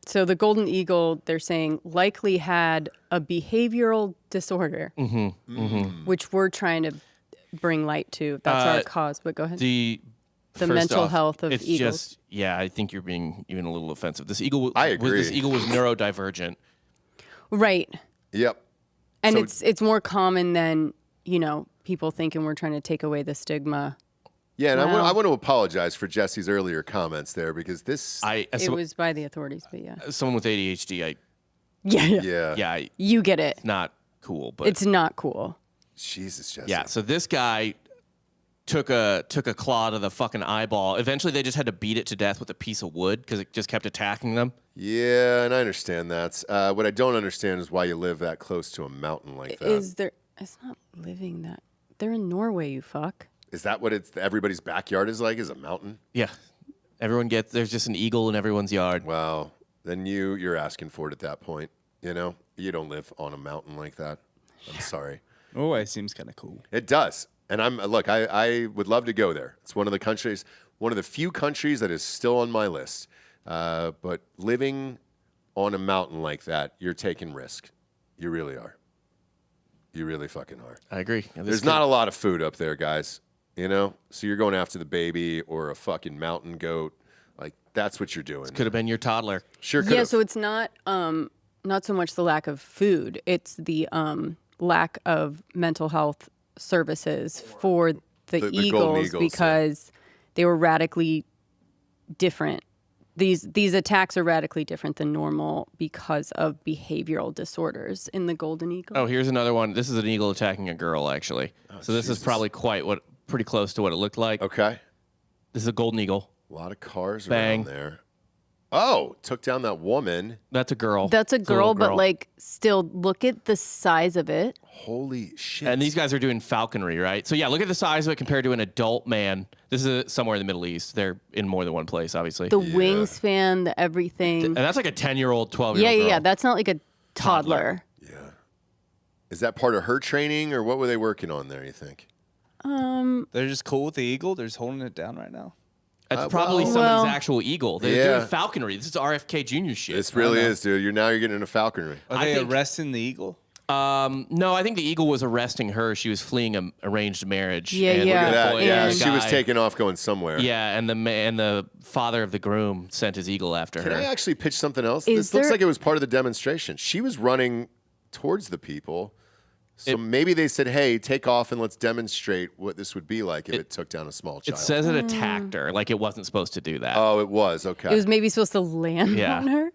So the golden eagle, they're saying, likely had a behavioral disorder, which we're trying to bring light to. That's our cause. But go ahead. The first mental off, health of it's eagles. just I think you're being even a little offensive. This eagle I agree. This eagle was neurodivergent. Right. Yep. And So- it's more common than, people thinking we're trying to take away the stigma. Yeah, and Wow. I want to apologize for Jesse's earlier comments there, because this. As It was by the authorities, but yeah. someone with ADHD, Yeah. You get it. not cool, but It's not cool. Jesus, Jesse. yeah. So this guy took a claw to the fucking eyeball. Eventually, they just had to beat it to death with a piece of wood because it just kept attacking them. Yeah, and I understand that. What I don't understand is why you live that close to a mountain like that. It's not living that. They're in Norway, you fuck. Is that what everybody's backyard is like? Is a mountain? Yeah, there's just an eagle in everyone's yard. Wow. Then you're asking for it at that point. You don't live on a mountain like that. I'm sorry. Norway seems kind of cool. It does. And I would love to go there. It's one of the few countries that is still on my list. But living on a mountain like that, you're taking risk. You really are. You really fucking are. I agree. There's not a lot of food up there, guys. So you're going after the baby or a fucking mountain goat. Like, that's what you're doing. Could have been your toddler. Sure could Yeah, have. so it's not so much the lack of food, it's the lack of mental health services for the golden eagles, eagles, because they were radically different. These attacks are radically different than normal because of behavioral disorders in the golden eagle. Oh, here's another one. This is an eagle attacking a girl, actually. So this is probably pretty close to what it looked like. Okay. This is a golden eagle. A lot of cars Bang. around there. Oh, took down that woman. That's a girl. That's a It's little girl, but still, look at the size of it. Holy shit. And these guys are doing falconry, right? So yeah, look at the size of it compared to an adult man. This is somewhere in the Middle East. They're in more than one place, obviously. The wingspan, the everything. And that's like a 10-year-old, 12-year-old Yeah. girl. That's not like a toddler. Yeah. Is that part of her training, or what were they working on there, you think? They're just cool with the eagle. They're just holding it down right now. That's probably well- somebody's Well- actual eagle. They're Yeah. doing falconry. This is RFK Jr. shit. This really is, dude. You're getting into falconry. Are I they think- arresting the eagle? No, I think the eagle was arresting her. She was fleeing an arranged marriage. Yeah, and yeah. the That, boy- yeah, the she was guy- taking off going somewhere. Yeah, and the father of the groom sent his eagle after Can her. I actually pitch something else? Is This looks there- like it was part of the demonstration. She was running towards the people. So maybe they said, hey, take off and let's demonstrate what this would be like if it took down a small child. It says it attacked her, like it wasn't supposed to do that. Oh, it was. Okay. It was maybe supposed to land Yeah. on her.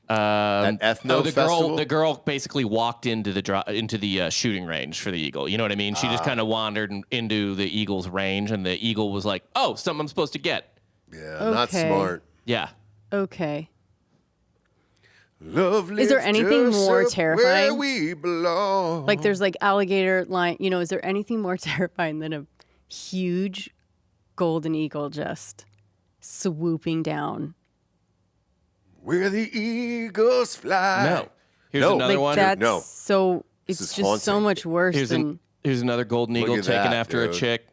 At Ethno the Festival? girl basically walked into the shooting range for the eagle. You know what I mean? She just kind of wandered into the eagle's range, and the eagle was like, "Oh, something I'm supposed to get." Yeah, not Okay. smart. Yeah. Okay. Love Is there lifts anything us more up Where terrifying? we belong. Like there's like alligator line. Is there anything more terrifying than a huge golden eagle just swooping down? Where the eagles fly. No. Here's No. another Like one. that's no. so. This It's is just so haunting. much worse Here's another golden Look eagle at taking that, after a dude. chick.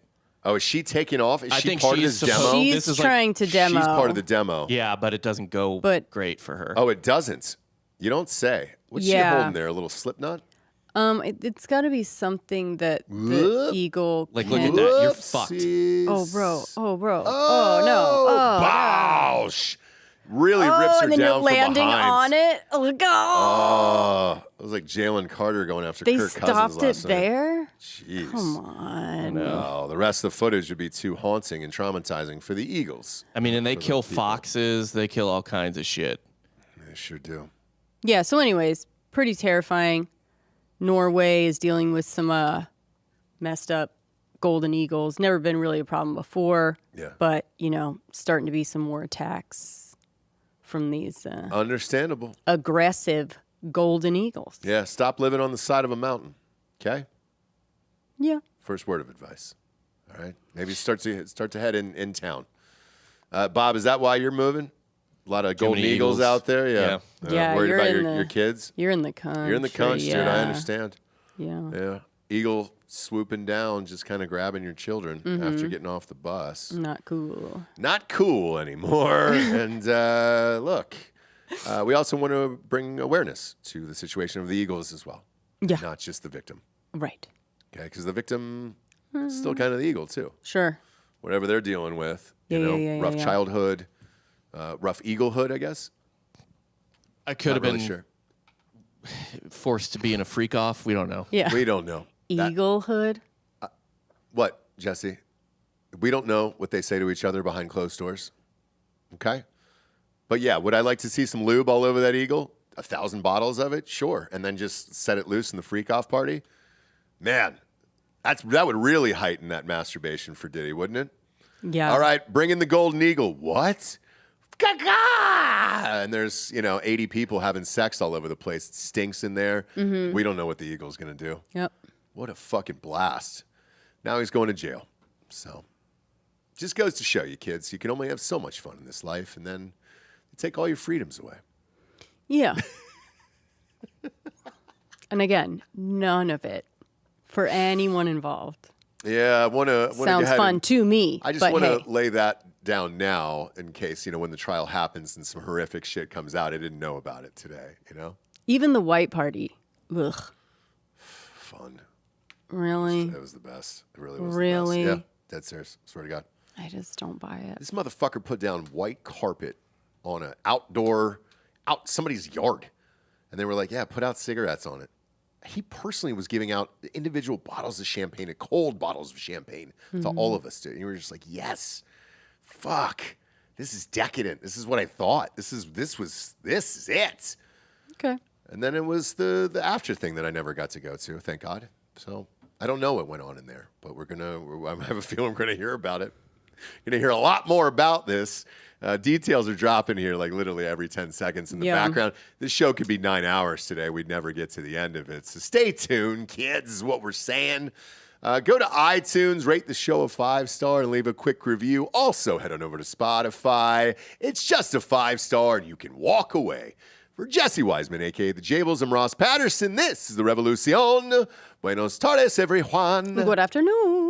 Oh, is she taking off? Is I she think part of she's this supposed- demo? She's This is like- trying to demo. She's part of the demo. Yeah, but it doesn't go great for her. Oh, it doesn't. You don't say. What's she Yeah. holding there? A little slip knot? It's got to be something that the Whoop. eagle. Like, can... look at that. You're fucked. Whoopsies. Oh, bro. Oh, bro. Oh, Oh, no. Oh, Bausch. Really rips her and then down you're landing from behind. on it. Oh, God. Oh, it was like Jalen Carter going after They Kirk stopped Cousins it last night. there? Jeez. Come on. Oh, the rest of the footage would be too haunting and traumatizing for the Eagles. I mean, and they For the kill people. foxes. They kill all kinds of shit. They sure do. Yeah, so anyways, pretty terrifying. Norway is dealing with some messed up golden eagles. Never been really a problem before. Yeah. But, starting to be some more attacks from these Understandable. aggressive golden eagles. Yeah, stop living on the side of a mountain. Okay? Yeah. First word of advice. All right? Maybe start to head in town. Bob, is that why you're moving? A lot of golden many eagles eagles. out there? Yeah. Yeah, worried you're about in your kids? You're in the country. You're in the country, dude. I understand. Yeah. Yeah. Eagle swooping down, just kind of grabbing your children after getting off the bus. Not cool. Not cool anymore. And look, we also want to bring awareness to the situation of the Eagles as well. Yeah. Not just the victim. Right. Okay, because the victim is still kind of the Eagle too. Sure. Whatever they're dealing with, Yeah, yeah, rough yeah. childhood, rough eaglehood, I guess. I could have Not been really sure. forced to be in a freak off. We don't know. Yeah. We don't know. That- Eaglehood. What, Jesse? We don't know what they say to each other behind closed doors. Okay? But yeah, would I like to see some lube all over that eagle? 1,000 bottles of it? Sure. And then just set it loose in the freak off party? Man, that would really heighten that masturbation for Diddy, wouldn't it? Yeah. All right, bring in the golden eagle. What? Gaga! And there's, 80 people having sex all over the place. It stinks in there. We don't know what the eagle's going to do. Yep. What a fucking blast. Now he's going to jail. So, just goes to show you, kids, you can only have so much fun in this life, and then you take all your freedoms away. Yeah. And again, none of it for anyone involved. Yeah, I want to Sounds fun to me. I just but want to hey, lay that down now in case, when the trial happens and some horrific shit comes out. I didn't know about it today, even the white party. Ugh. Fun. Really? That was the best. It really was Really? the best. Yeah, dead serious. Swear to God. I just don't buy it. This motherfucker put down white carpet on an out somebody's yard. And they were like, yeah, put out cigarettes on it. He personally was giving out individual bottles of champagne, cold bottles of champagne to all of us, dude. And you were just like, yes, fuck. This is decadent. This is what I thought. This is it. Okay. And then it was the after thing that I never got to go to, thank God. So I don't know what went on in there, but I have a feeling we're gonna hear about it. Gonna hear a lot more about this. Details are dropping here like literally every 10 seconds in the background. This show could be 9 hours today. We'd never get to the end of it. So stay tuned, kids, is what we're saying. Go to iTunes, rate the show a 5-star, and leave a quick review. Also, head on over to Spotify. It's just a 5-star, and you can walk away. For Jessie Wiseman, a.k.a. The Jables, I'm Ross Patterson. This is The Revolucion. Buenos tardes, everyone. Good afternoon.